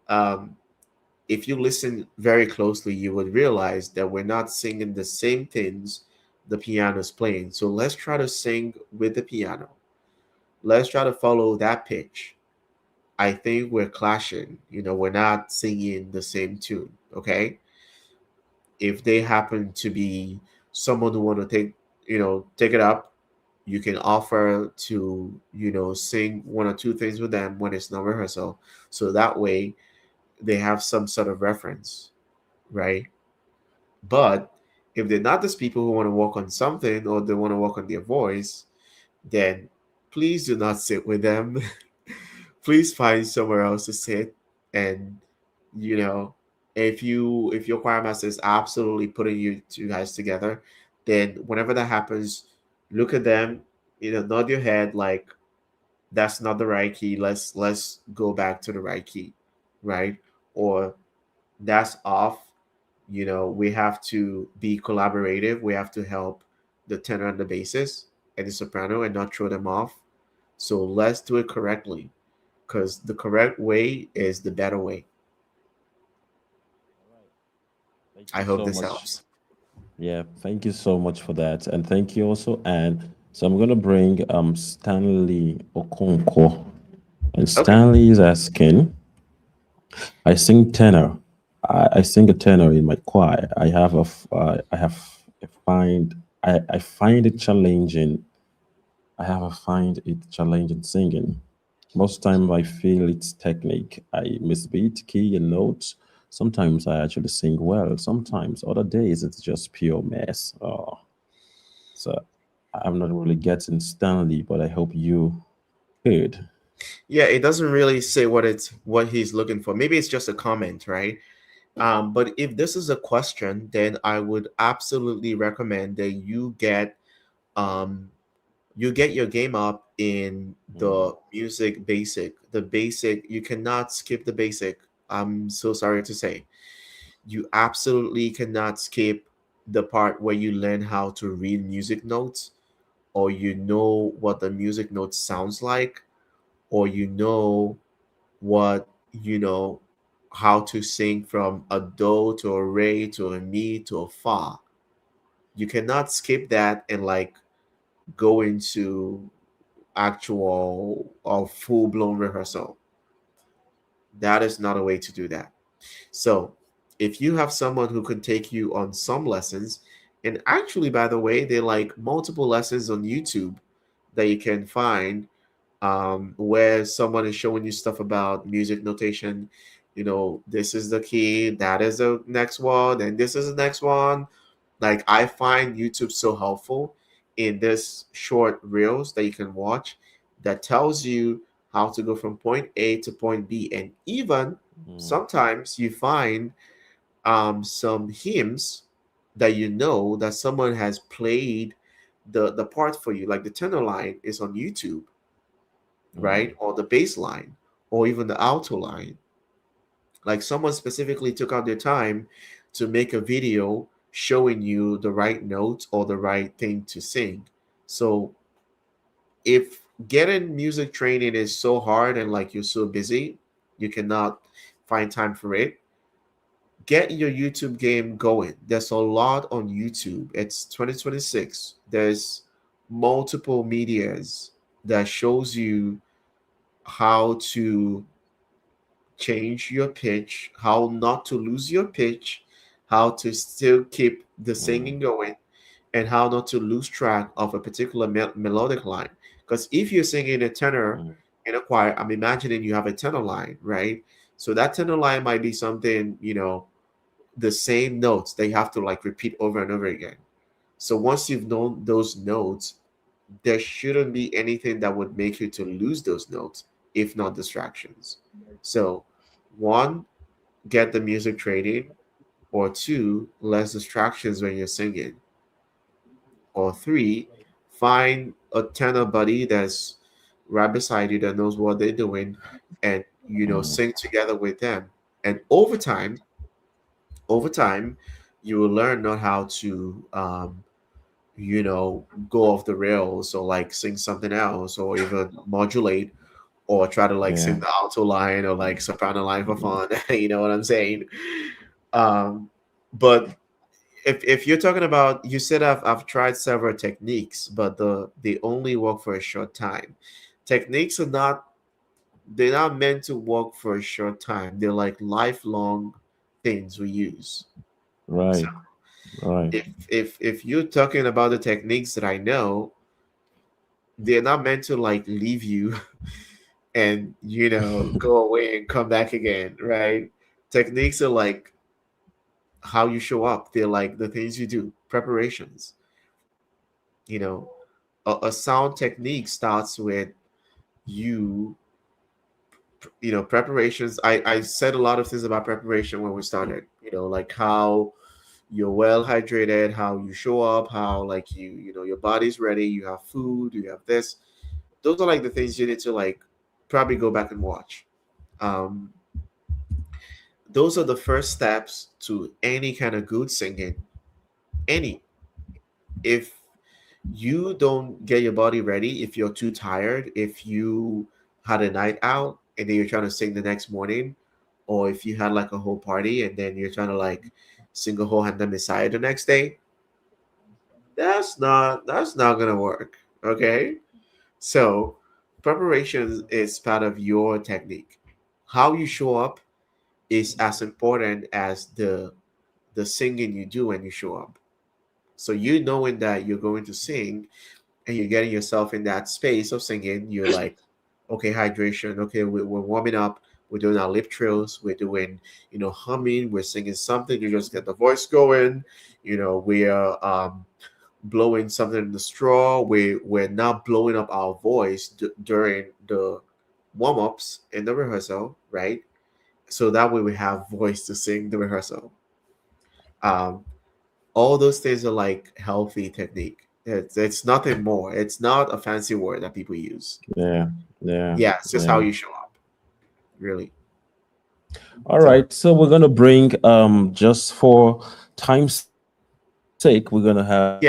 um, if you listen very closely, you would realize that we're not singing the same things the piano is playing. So let's try to sing with the piano. Let's try to follow that pitch. I think we're clashing. We're not singing the same tune. Okay. If they happen to be someone who want to take it up, you can offer to, sing one or two things with them when it's not rehearsal. So that way they have some sort of reference, right? But if they're not those people who want to work on something, or they want to work on their voice, then please do not sit with them. Please find somewhere else to sit. And you know, if your choir master is absolutely putting you two guys together, then whenever that happens, look at them, nod your head like that's not the right key. Let's go back to the right key, right? Or that's off. We have to be collaborative. We have to help the tenor and the basses and the soprano and not throw them off. So let's do it correctly, because the correct way is the better way. All right. Thank I you hope so this much. helps. Yeah, thank you so much for that. And thank you also, Anne. So I'm gonna bring Stanley Okonkwo. And Okay. Stanley is asking, I sing tenor. I sing a tenor in my choir. I have I find it challenging. I find it challenging singing. Most time I feel it's technique. I miss beat, key, and notes. Sometimes I actually sing well. Sometimes other days it's just pure mess. Oh, so I'm not really getting Stanley, but I hope you could. Yeah, it doesn't really say what he's looking for. Maybe it's just a comment, right? But if this is a question, then I would absolutely recommend that um you get your game up in Mm, the music basic. The basic, you cannot skip the basic. I'm so sorry to say. You absolutely cannot skip the part where you learn how to read music notes, or what the music note sounds like, or what, you know, how to sing from a do to a re to a mi to a fa. You cannot skip that and like go into actual or full blown rehearsal. That is not a way to do that. So, if you have someone who can take you on some lessons, and actually, by the way, they like multiple lessons on YouTube that you can find, where someone is showing you stuff about music notation. This is the key, that is the next one, and this is the next one. Like, I find YouTube so helpful in this short reels that you can watch that tells you how to go from point A to point B. And even mm, sometimes you find some hymns that that someone has played the part for you, like the tenor line is on YouTube, mm, right? Or the bass line, or even the alto line. Like, someone specifically took out their time to make a video showing you the right notes or the right thing to sing. So if getting music training is so hard and like you're so busy, you cannot find time for it, get your YouTube game going. There's a lot on YouTube. It's 2026. There's multiple medias that shows you how change your pitch, how not to lose your pitch, how to still keep the singing going, and how not to lose track of a particular melodic line. Because if you're singing a tenor in a choir, I'm imagining you have a tenor line, right? So that tenor line might be something, the same notes they have to like repeat over and over again. So once you've known those notes, there shouldn't be anything that would make you to lose those notes, if not distractions. So, one, get the music trading, or two, less distractions when you're singing, or three, find a tenor buddy that's right beside you that knows what they're doing, and sing together with them. And over time, you will learn not how to go off the rails or like sing something else or even modulate or try to like Yeah. sing the alto line or like soprano line for fun. You know what I'm saying? Um, but if you're talking about, you said I've tried several techniques, but they only work for a short time. Techniques are not they're not meant to work for a short time. They're like lifelong things we use. So Right. Right. if you're talking about the techniques that I know, they're not meant to like leave you and go away and come back again, right? Techniques are like how you show up. They're like the things you do, preparations. You know, a sound technique starts with you. Preparations. I said a lot of things about preparation when we started. Like how you're well hydrated, how you show up, how like your body's ready, you have food, you have this. Those are like the things you need to like probably go back and watch. Um, those are the first steps to any kind of good singing. Any. If you don't get your body ready, if you're too tired, if you had a night out and then you're trying to sing the next morning, or if you had like a whole party and then you're trying to like sing a whole Handa Messiah the next day, that's not gonna work. Okay. So preparation is part of your technique. How you show up is as important as the singing you do when you show up. So you knowing that you're going to sing and you're getting yourself in that space of singing, you're like, okay, hydration. Okay, we're warming up. We're doing our lip trills. We're doing, humming. We're singing something. You just get the voice going. We're blowing something in the straw. We're not blowing up our voice during the warm ups in the rehearsal, right? So that way we have voice to sing the rehearsal. Um, all those things are like healthy technique. It's nothing more. It's not a fancy word that people use. Yeah. Yeah. Yeah, it's just how Yeah. you show up, really. All So right. So we're gonna bring just for time's sake, we're gonna have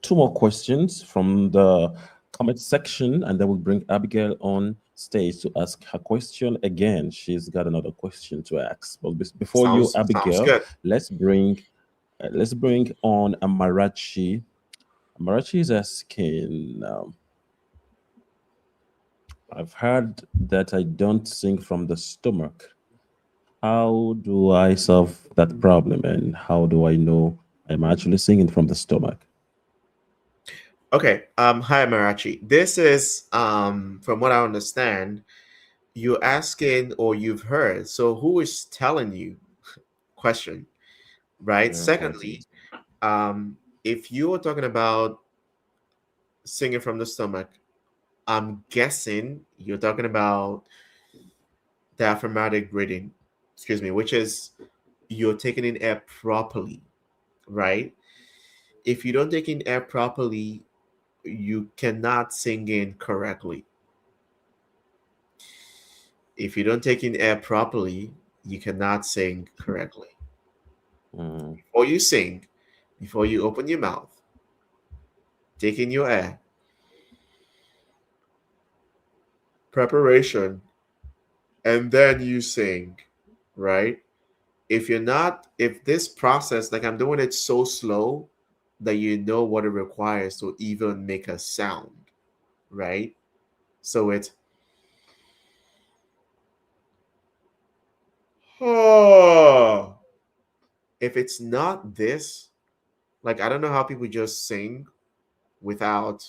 two more yes, questions from the comment section, and then we'll bring Abigail on stage to ask her question again. She's got another question to ask. But before you, sounds Abigail, good. let's bring on Amarachi. Amarachi is asking. I've heard that I don't sing from the stomach. How do I solve that problem, and how do I know I'm actually singing from the stomach? Okay. Hi Marachi. This is from what I understand, you're asking or you've heard. So who is telling you? Question, right? Yeah, exactly. Secondly, if you are talking about singing from the stomach, I'm guessing you're talking about diaphragmatic breathing, excuse me, which is you're taking in air properly, right? If you don't take in air properly, you cannot sing in correctly. If you don't take in air properly, you cannot sing correctly. Mm, Before you sing, before you open your mouth, take in your air, preparation, and then you sing, right? If this process, like I'm doing it so slow that you know what it requires to even make a sound, right? So it's if it's not this, like I don't know how people just sing without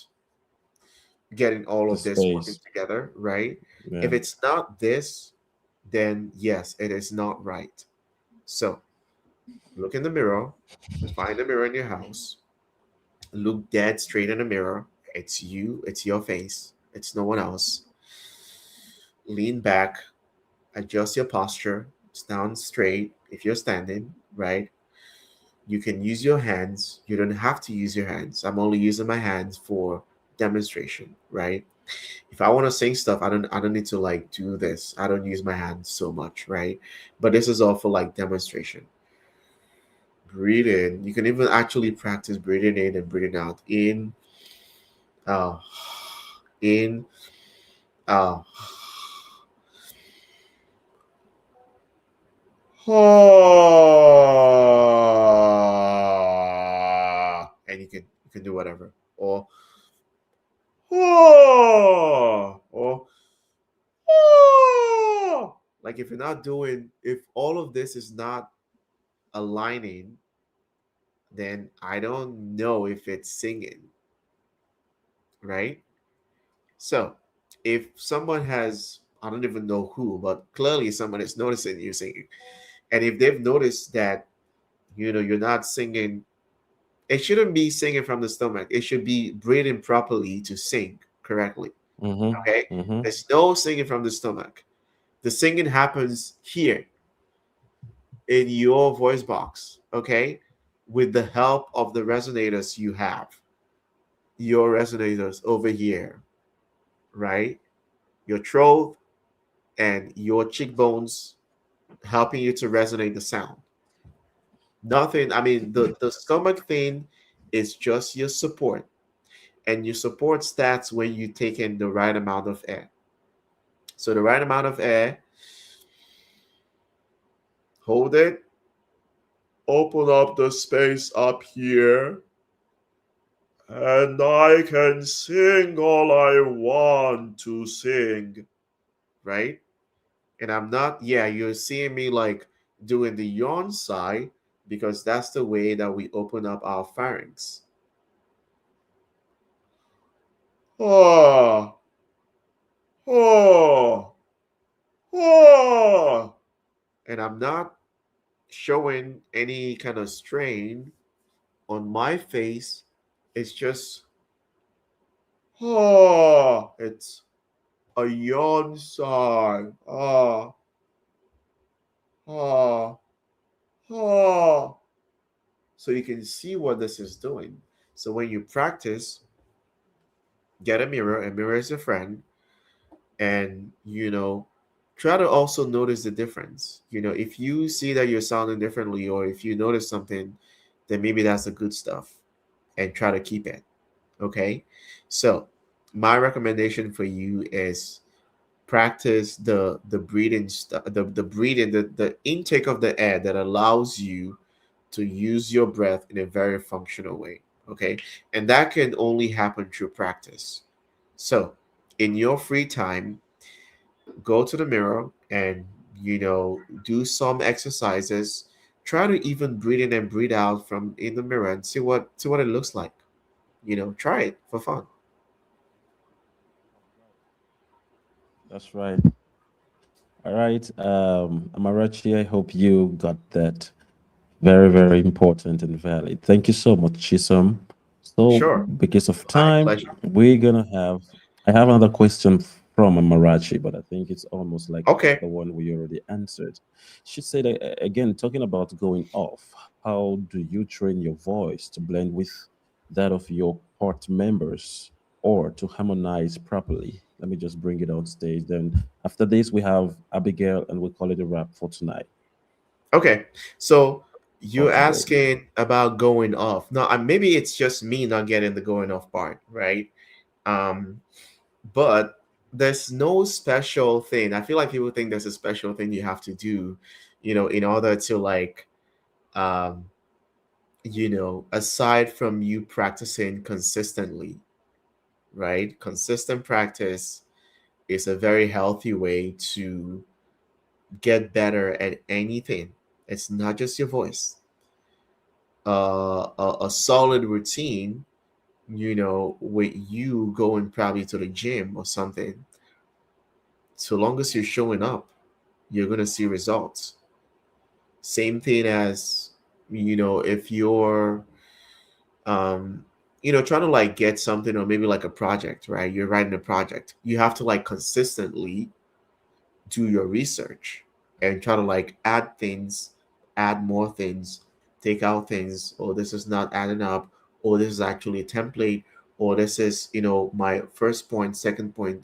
getting all The of this working space. together, right? If Yeah. it's not this, then yes, it is not right. So look in the mirror, find a mirror in your house, look dead straight in the mirror. It's you, it's your face, it's no one else. Lean back, adjust your posture, stand straight if you're standing, right? You can use your hands. You don't have to use your hands. I'm only using my hands for demonstration, right? If I want to sing stuff, I don't need to like do this. I don't use my hands so much, right? But this is all for like demonstration. Breathe in. You can even actually practice breathing in and breathing out. Uh, in, uh, and you can do whatever. Or like if you're not doing, if all of this is not aligning, then I don't know if it's singing, right? So if someone has, I don't even know who, but clearly someone is noticing you singing, and if they've noticed that you're not singing, it shouldn't be singing from the stomach. It should be breathing properly to sing correctly. Mm-hmm. Okay, Mm-hmm. there's no singing from the stomach. The singing happens here in your voice box, okay, with the help of the resonators you have, your resonators over here, right? Your throat and your cheekbones helping you to resonate the sound. Nothing, I mean, the stomach thing is just your support, and your support starts when you take in the right amount of air. So, the right amount of air, hold it, open up the space up here, and I can sing all I want to sing, right? And I'm not, yeah, you're seeing me like doing the yawn sigh because that's the way that we open up our pharynx. Oh, oh, oh. And I'm not showing any kind of strain on my face. It's just, oh, it's a yawn sigh. Ah, ah, ah. So you can see what this is doing. So when you practice, get a mirror. A mirror is a friend, and try to also notice the difference. If you see that you're sounding differently, or if you notice something, then maybe that's the good stuff, and try to keep it. Okay, so my recommendation for you is practice the breathing the breathing, the intake of the air that allows you to use your breath in a very functional way. Okay, and that can only happen through practice. So in your free time, go to the mirror and do some exercises. Try to even breathe in and breathe out from in the mirror and see what it looks like. Try it for fun. That's right. All right. Amarachi, I hope you got that. Very, very important and valid. Thank you so much, Chisom. So, Sure. because of My time, pleasure. we're gonna have. I have another question from Amarachi, but I think it's almost like Okay. the one we already answered. She said again, talking about going off. How do you train your voice to blend with that of your part members, or to harmonize properly? Let me just bring it on stage. Then after this, we have Abigail, and we'll call it a wrap for tonight Okay. So or you're today. asking about going off. No, maybe it's just me not getting the going off part, right? Um, but there's no special thing. I feel like people think there's a special thing you have to do, in order to like, um, aside from you practicing consistently, right? Consistent practice is a very healthy way to get better at anything. It's not just your voice. a solid routine, with you going probably to the gym or something, so long as you're showing up, you're going to see results. Same thing as, if you're, um, trying to like get something, or maybe like a project, right? You're writing a project. You have to like consistently do your research and try to like add things, add more things, take out things, or this is not adding up, or this is actually a template, or this is, my first point, second point.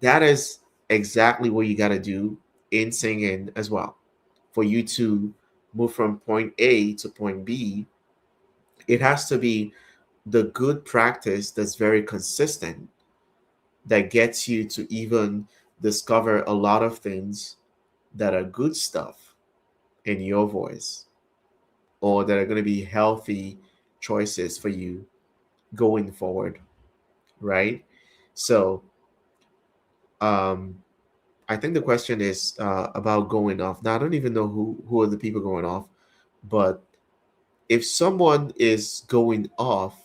That is exactly what you got to do in singing as well. For you to move from point A to point B, it has to be the good practice that's very consistent, that gets you to even discover a lot of things that are good stuff in your voice, or that are going to be healthy choices for you going forward, right? So, um, I think the question is about going off. Now, I don't even know who are the people going off, but if someone is going off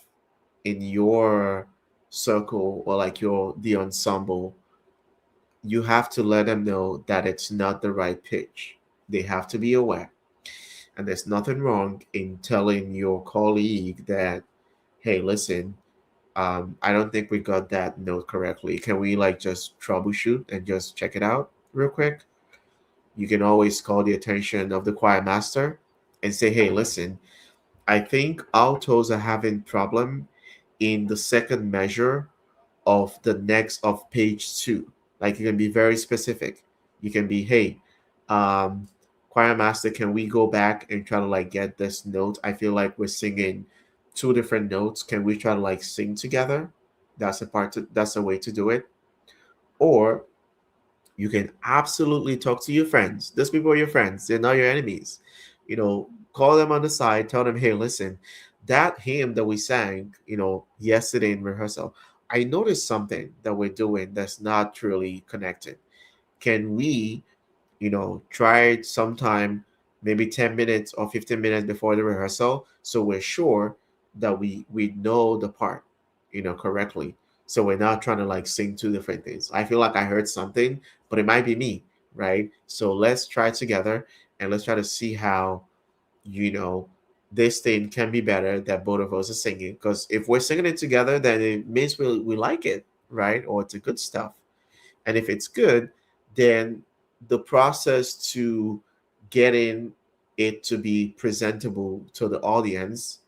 in your circle, or like the ensemble, you have to let them know that it's not the right pitch. They have to be aware. And there's nothing wrong in telling your colleague that, hey, listen, I don't think we got that note correctly. Can we like just troubleshoot and just check it out real quick? You can always call the attention of the choir master and say, hey, listen, I think altos are having problem in the second measure of the next of page 2. Like, you can be very specific. You can be, hey, choir master, can we go back and try to like get this note? I feel like we're singing two different notes. Can we try to like sing together? That's a way to do it. Or you can absolutely talk to your friends. Those people are your friends. They're not your enemies. Call them on the side, tell them, hey, listen, that hymn that we sang, yesterday in rehearsal, I noticed something that we're doing that's not truly connected. Can we, try it sometime, maybe 10 minutes or 15 minutes before the rehearsal, so we're sure that we know the part, correctly. So we're not trying to like sing two different things. I feel like I heard something, but it might be me, right? So let's try it together, and let's try to see how, you know, this thing can be better that both of us are singing. Because if we're singing it together, then it means we like it, right? Or it's a good stuff. And if it's good, then the process to getting it to be presentable to the audience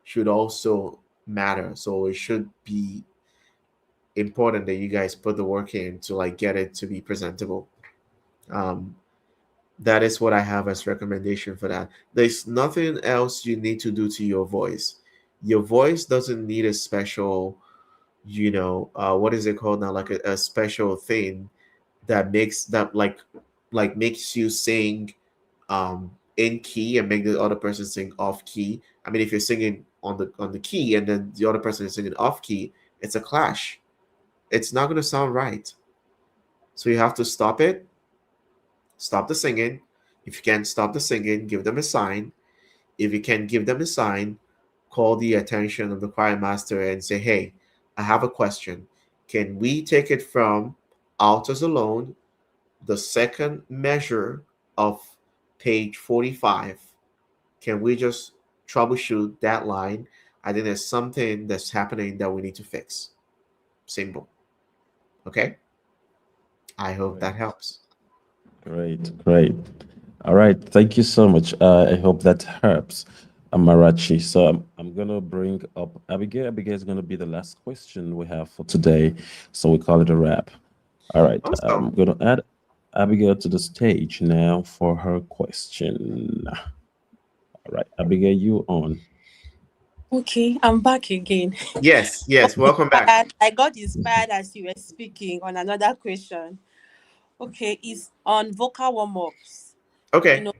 should also matter. So it should be important that you guys put the work in to like get it to be presentable. Um, that is what I have as recommendation for that. There's nothing else you need to do to your voice. Your voice doesn't need a special, what is it called now? Like a special thing that makes that like makes you sing in key and make the other person sing off key. I mean, if you're singing on the key and then the other person is singing off key, it's a clash. It's not going to sound right. So you have to stop it. Stop the singing. If you can't stop the singing, give them a sign. If you can give them a sign, call the attention of the choir master and say, hey, I have a question. Can we take it from altos alone, the second measure of page 45? Can we just troubleshoot that line? I think there's something that's happening that we need to fix. Simple. Okay? I hope that helps. Great, great. All right, thank you so much. I hope that helps, Amarachi. So I'm gonna bring up Abigail. Abigail is gonna be the last question we have for today, so we call it a wrap. All right, I'm Awesome. gonna add Abigail to the stage now for her question. All right, Abigail, you on? Okay, I'm back again. Yes, yes. Welcome back. I got inspired as you were speaking on another question. Okay, it's on vocal warm-ups. You Okay. know,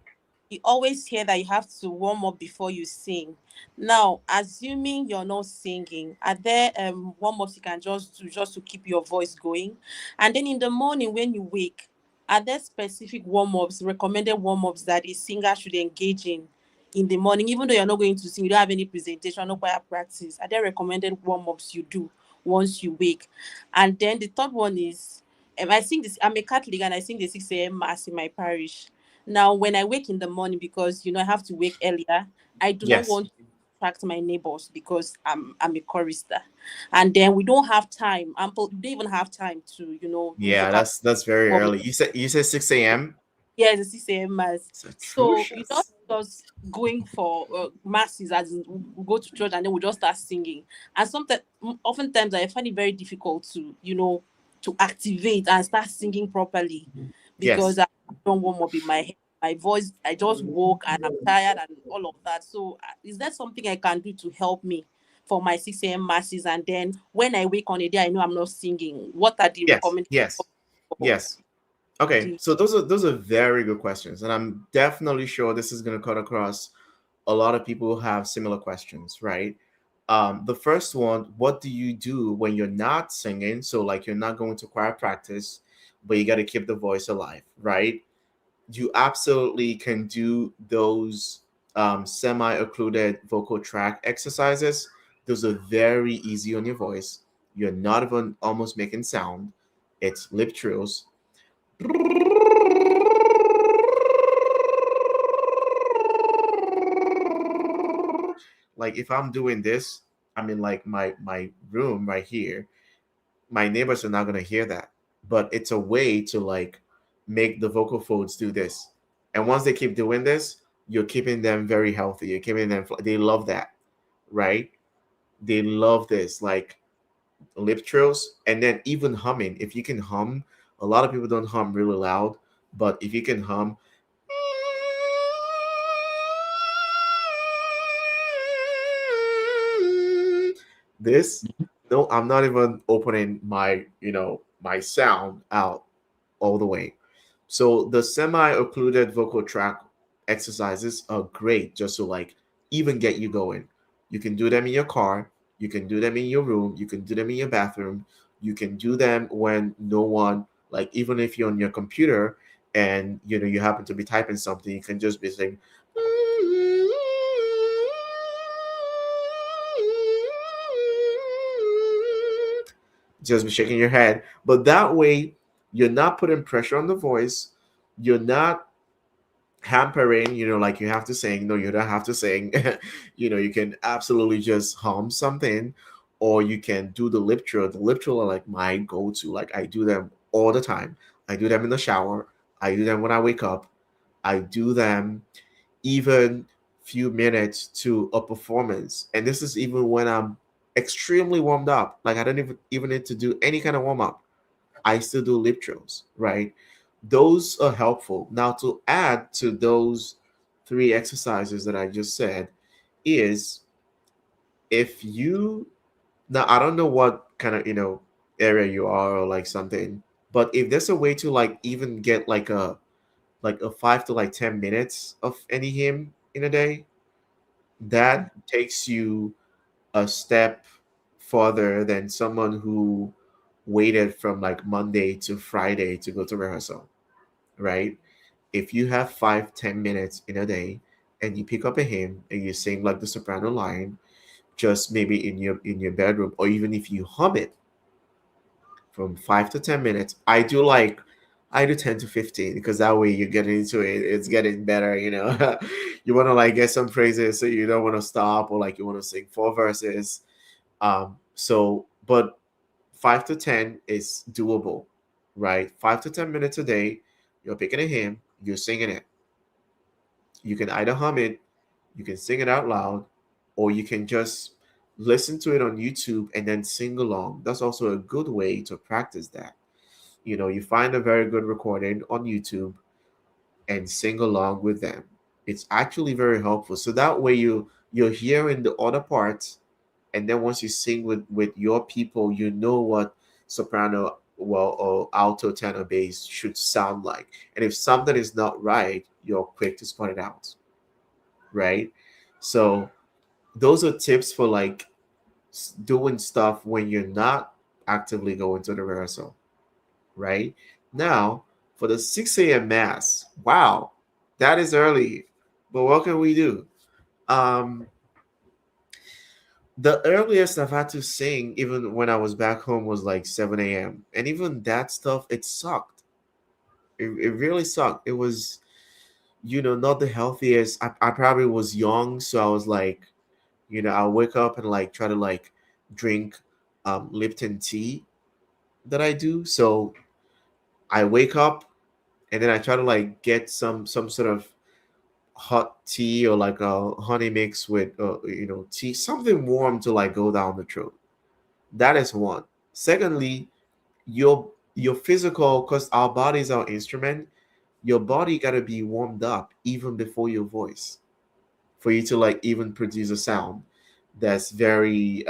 you always hear that you have to warm up before you sing. Now, assuming you're not singing, are there warm-ups you can just do just to keep your voice going? And then in the morning when you wake, are there specific warm-ups, recommended warm-ups that a singer should engage in in the morning, even though you're not going to sing, you don't have any presentation, no choir practice, are there recommended warm-ups you do once you wake? And then the third one is, I sing this, I'm a Catholic and I sing the 6 a.m. mass in my parish. Now, when I wake in the morning, because I have to wake earlier, I do not Yes. want to distract my neighbors because I'm a chorister, and then we don't have time. We don't even have time to do Yeah, vocal. that's very early. You said 6 a.m. Yeah, the 6 a.m. mass. It's So you don't atrocious. just going for masses, as in we go to church and then we just start singing. And sometimes, oftentimes, I find it very difficult to to activate and start singing properly because Yes. I don't warm up in my head. My voice, I just woke and I'm tired and all of that. So, is there something I can do to help me for my 6 a.m. masses? And then when I wake on a day, I know I'm not singing. What are the Yes. recommendations Yes. for Yes. Okay. the So those are very good questions, and I'm definitely sure this is going to cut across a lot of people who have similar questions, right? The first one, what do you do when you're not singing? So like you're not going to choir practice, but you got to keep the voice alive, right? You absolutely can do those semi-occluded vocal tract exercises. Those are very easy on your voice. You're not even almost making sound. It's lip trills. Like if I'm doing this, I'm in like my room right here. My neighbors are not gonna hear that, but it's a way to like make the vocal folds do this. And once they keep doing this, you're keeping them very healthy. You're keeping them. They love that, right? They love this, like lip trills, and then even humming. If you can hum, a lot of people don't hum really loud, but if you can hum, this, no, I'm not even opening my my sound out all the way. So the semi-occluded vocal tract exercises are great just to like even get you going. You can do them in your car, you can do them in your room, you can do them in your bathroom, you can do them when no one, like even if you're on your computer and you happen to be typing something, you can just be saying just be shaking your head. But that way, you're not putting pressure on the voice. You're not hampering, like you have to sing. No, you don't have to sing. You can absolutely just hum something, or you can do the lip trill. The lip trill are like my go-to. Like I do them all the time. I do them in the shower. I do them when I wake up. I do them even few minutes to a performance. And this is even when I'm extremely warmed up. Like I don't even need to do any kind of warm up. I still do lip trills, right? Those are helpful. Now to add to those three exercises that I just said is if you now I don't know what kind of area you are or like something, but if there's a way to like even get like a 5 to like 10 minutes of any hymn in a day, that takes you a step further than someone who waited from like Monday to Friday to go to rehearsal, right? If you have 5-10 minutes in a day and you pick up a hymn and you sing like the soprano line, just maybe in your bedroom, or even if you hum it from 5 to 10 minutes, I do 10 to 15 because that way you're getting into it. It's getting better, You want to like get some praises, so you don't want to stop, or like you want to sing 4 verses. But 5 to 10 is doable, right? 5 to 10 minutes a day, you're picking a hymn, you're singing it. You can either hum it, you can sing it out loud, or you can just listen to it on YouTube and then sing along. That's also a good way to practice that. You find a very good recording on YouTube and sing along with them. It's actually very helpful. So that way you're hearing the other parts, and then once you sing with your people, you know what soprano, well, or alto, tenor, bass should sound like. And if something is not right, you're quick to spot it out, right? So those are tips for like doing stuff when you're not actively going to the rehearsal, right? Now, for the 6 a.m. mass, wow, that is early. But what can we do? Um, the earliest I've had to sing, even when I was back home, was like 7 a.m. And even that stuff, it sucked. It really sucked. It was, not the healthiest. I probably was young, so I was like, I'll wake up and like try to like drink Lipton tea that I do. So I wake up and then I try to like get some sort of hot tea or like a honey mix with tea, something warm to like go down the throat. That is one. Secondly, your physical, because our body is our instrument, your body got to be warmed up even before your voice for you to like even produce a sound that's very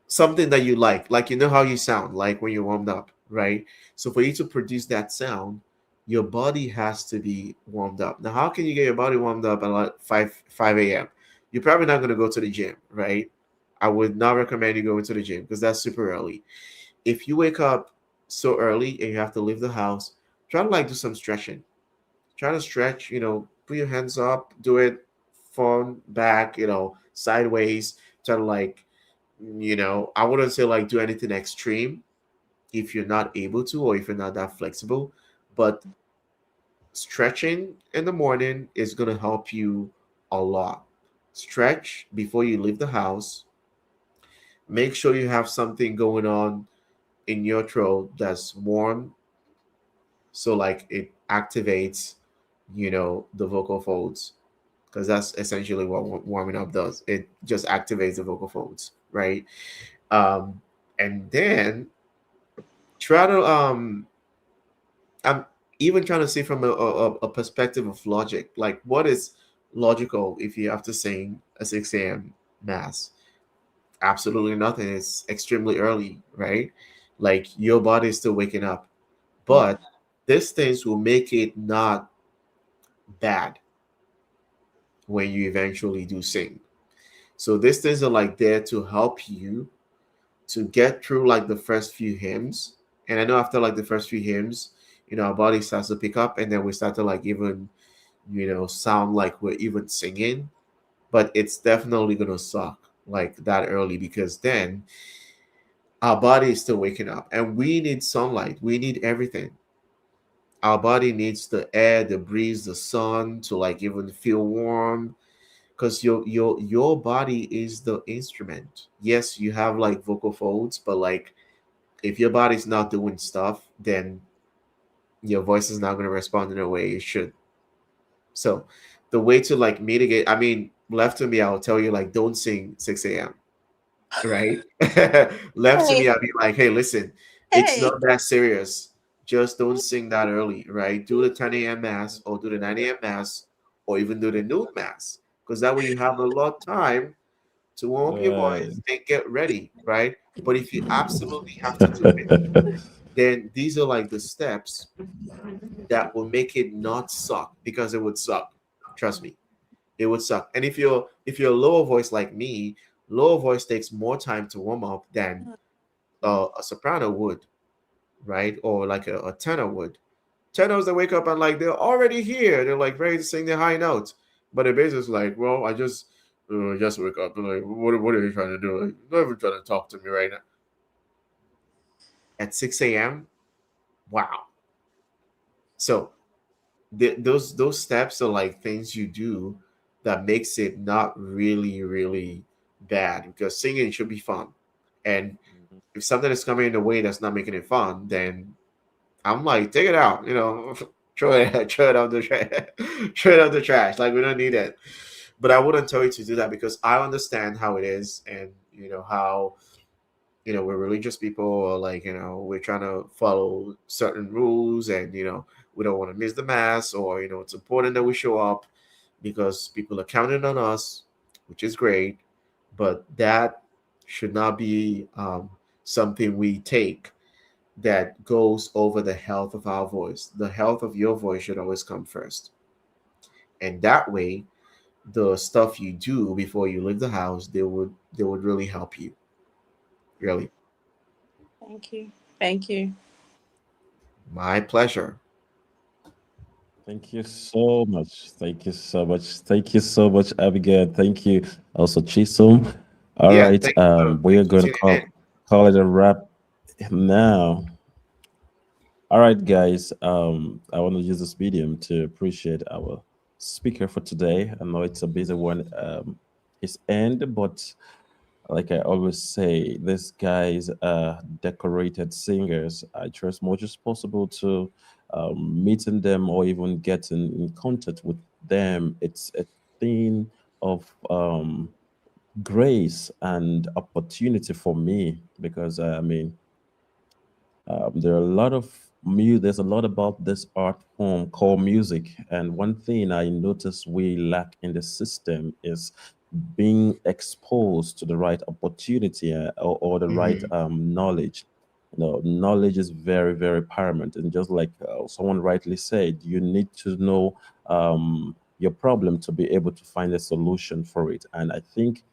something that you like how you sound like when you're warmed up, right? So for you to produce that sound, your body has to be warmed up. Now how can you get your body warmed up at like 5 a.m.? You're probably not going to go to the gym, right? I would not recommend you going to the gym because that's super early. If you wake up so early and you have to leave the house, try to like do some stretching. Try to stretch, put your hands up, do it front, back, sideways. Try to like, I wouldn't say like do anything extreme if you're not able to or if you're not that flexible. But stretching in the morning is going to help you a lot. Stretch before you leave the house. Make sure you have something going on in your throat that's warm, so like it activates, the vocal folds, because that's essentially what warming up does. It just activates the vocal folds, right? um and then try to I'm even trying to see from a perspective of logic, like what is logical if you have to sing a 6 a.m. mass? Absolutely nothing. It's extremely early, right? Like your body is still waking up, Yeah. but these things will make it not bad when you eventually do sing. So these things are like there to help you to get through like the first few hymns. And I know after like the first few hymns, our body starts to pick up and then we start to like even, sound like we're even singing. But it's definitely gonna suck like that early because then our body is still waking up and we need sunlight. We need everything. Our body needs the air, the breeze, the sun to like even feel warm, because your body is the instrument. Yes, you have like vocal folds, but like if your body's not doing stuff, then your voice is not going to respond in a way it should. So the way to like mitigate, I mean, left to me, I'll tell you like don't sing 6 a.m., right? Left to Hey, me, I'll be like, hey, listen, it's hey. not that serious. Just don't sing that early, right? Do the 10 a.m. mass or do the 9 a.m. mass or even do the noon mass, because that way you have a lot of time to warm up your Right. voice and get ready, right? But if you absolutely have to do it, then these are like the steps that will make it not suck, because it would suck. Trust me, it would suck. And if you're a lower voice like me, lower voice takes more time to warm up than a soprano would, right? Or like a tenor would. Tenors that wake up and like they're already here, they're like ready to sing their high notes, but the bass is like, well, I just wake up. Like, what are you trying to do? Like, you're not even trying to talk to me right now at 6 a.m. Wow. So those steps are like things you do that makes it not really really bad, because singing should be fun. And if something is coming in the way that's not making it fun, then I'm like, take it out, throw it, throw it out the trash, throw it out the trash. Like we don't need it. But I wouldn't tell you to do that because I understand how it is, and how we're religious people, or like we're trying to follow certain rules, and we don't want to miss the mass, or it's important that we show up because people are counting on us, which is great. But that should not be something we take that goes over the health of our voice. The health of your voice should always come first, and that way the stuff you do before you leave the house, they would really help you, really. Thank you. Thank you. My pleasure. Thank you so much. Thank you so much. Thank you so much, Abigail. Thank you also, Chisom. All Yeah, right. We are thanks for going to tuning in. call it a wrap now. All right, guys. I want to use this medium to appreciate our speaker for today. I know it's a busy one. His end, but like I always say, these guys are decorated singers. I try as much as possible to meeting them or even getting in contact with them. It's a thing of grace and opportunity for me because I mean there are a lot of there's a lot about this art form called music, and one thing I notice we lack in the system is being exposed to the right opportunity or the right Hmm. knowledge. You know, knowledge is very, very paramount, and just like someone rightly said, you need to know your problem to be able to find a solution for it. And I think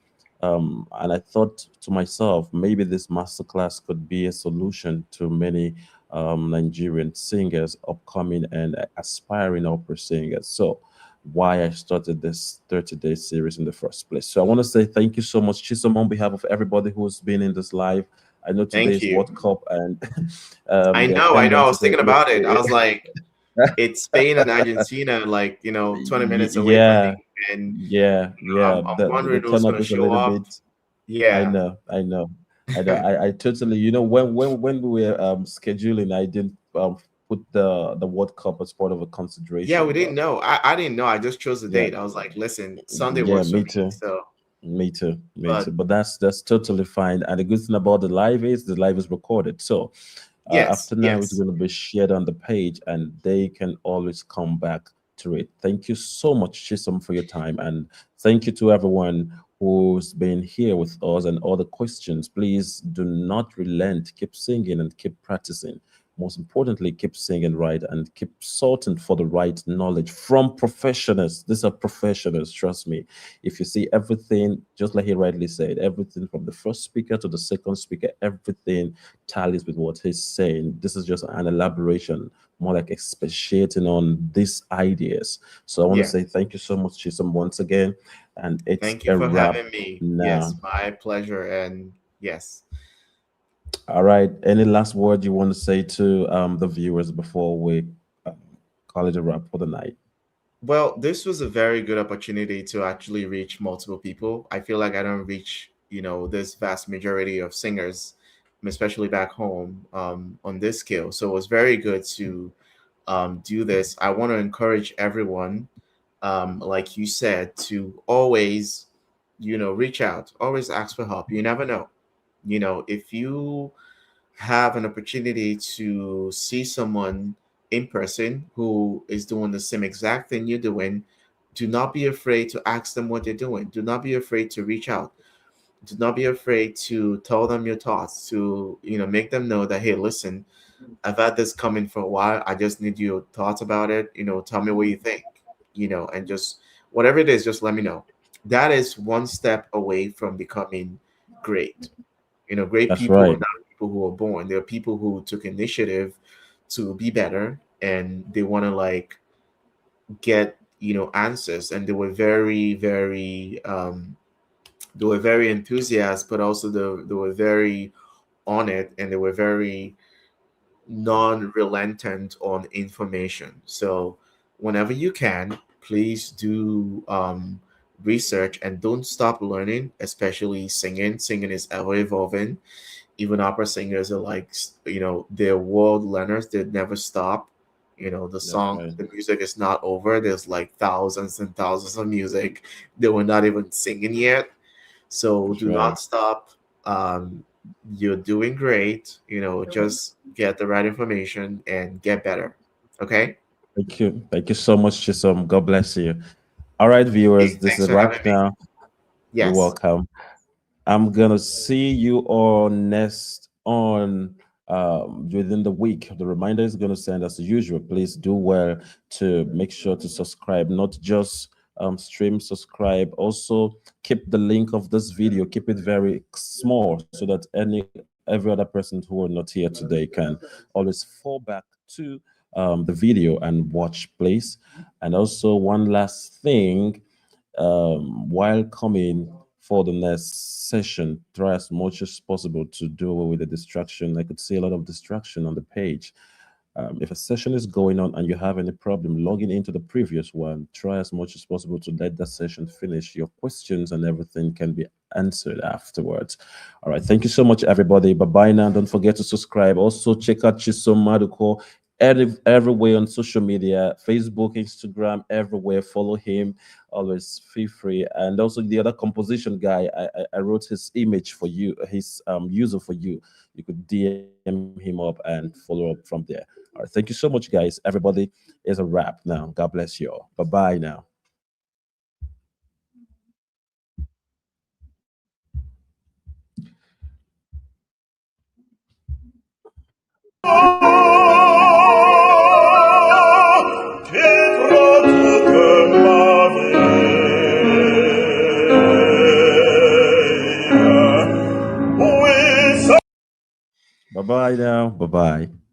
and I thought to myself, maybe this masterclass could be a solution to many Nigerian singers, upcoming and aspiring opera singers. So, why I started this 30-day series in the first place. So, I want to say thank you so much, Chisom, on behalf of everybody who's been in this live. I know today Thank is you. World Cup, and I the know, I know. I attendance was is a thinking little about it. I was bit. like, it's Spain and Argentina, like, 20 minutes away from me. Yeah, And yeah. I'm The wondering who's going turn to up is a show little up. bit. I Yeah. know, I know, I know. I totally. You know, when we were scheduling, I didn't put the World Cup as part of a Yeah, we consideration, didn't but know. I didn't know. I just chose the yeah, date. I was like, listen, Sunday yeah, works for me me. too. So, Me too, me too. but But that's totally fine. And the good thing about the live is recorded. So yes, after now, it's yes. going to be shared on the page, and they can always come back to it. Thank you so much, Chisom, for your time, and thank you to everyone who's been here with us and all the questions. Please do not relent. Keep singing and keep practicing. Most importantly, keep singing right and keep sorting for the right knowledge from professionals. These are professionals, trust me. If you see everything, just like he rightly said, everything from the first speaker to the second speaker, everything tallies with what he's saying. This is just an elaboration, more like expatiating on these ideas. So I want to Yeah. say thank you so much, Chisom, once again. And it's Thank you a for wrap having me. Yes, now. my pleasure. And yes. All right. Any last word you want to say to the viewers before we um, call it a wrap for the night? Well, this was a very good opportunity to actually reach multiple people. I feel like I don't reach, this vast majority of singers, especially back home, on this scale. So it was very good to do this. I want to encourage everyone, like you said, to always, reach out, always ask for help. You never know. If you have an opportunity to see someone in person who is doing the same exact thing you're doing, do not be afraid to ask them what they're doing. Do not be afraid to reach out. Do not be afraid to tell them your thoughts, to, make them know that, hey, listen, I've had this coming for a while. I just need your thoughts about it. Tell me what you think, and just whatever it is, just let me know. That is one step away from becoming great. Great That's people are right. not people who are born. They're people who took initiative to be better, and they want to like get, answers. And they were very enthusiastic, but also they were very on it, and they were very non-relentant on information. So whenever you can, please do research and don't stop learning, especially singing. Singing is ever evolving. Even opera singers are like, they're world learners. They never stop. That's right. The music is not over. There's like thousands and thousands of music that we're not even singing yet. So That's do right. not stop. Um, you're doing great. Just get the right information and get better. Okay. Thank you. Thank you so much, Chisom. God bless you. All right, viewers, Hey, this is thanks a for wrap having me. now. You're Yes. welcome. I'm gonna see you all next on within the week. The reminder is gonna send as usual. Please do well to make sure to subscribe, not just stream, subscribe. Also, keep the link of this video, keep it very small so that every other person who are not here today can always fall back to the video and watch, please. And also one last thing, while coming for the next session, try as much as possible to do away with the distraction. I could see a lot of distraction on the page. If a session is going on and you have any problem logging into the previous one, try as much as possible to let that session finish. Your questions and everything can be answered afterwards. All right. Thank you so much, everybody. Bye-bye now. Don't forget to subscribe. Also, check out Chisom Maduakor everywhere on social media, Facebook, Instagram, everywhere. Follow him. Always feel free. And also the other composition guy, I wrote his image for you, his user for you. You could DM him up and follow up from there. All right. Thank you so much, guys. Everybody, is a wrap now. God bless you all. Bye-bye now. Bye-bye now. Bye-bye.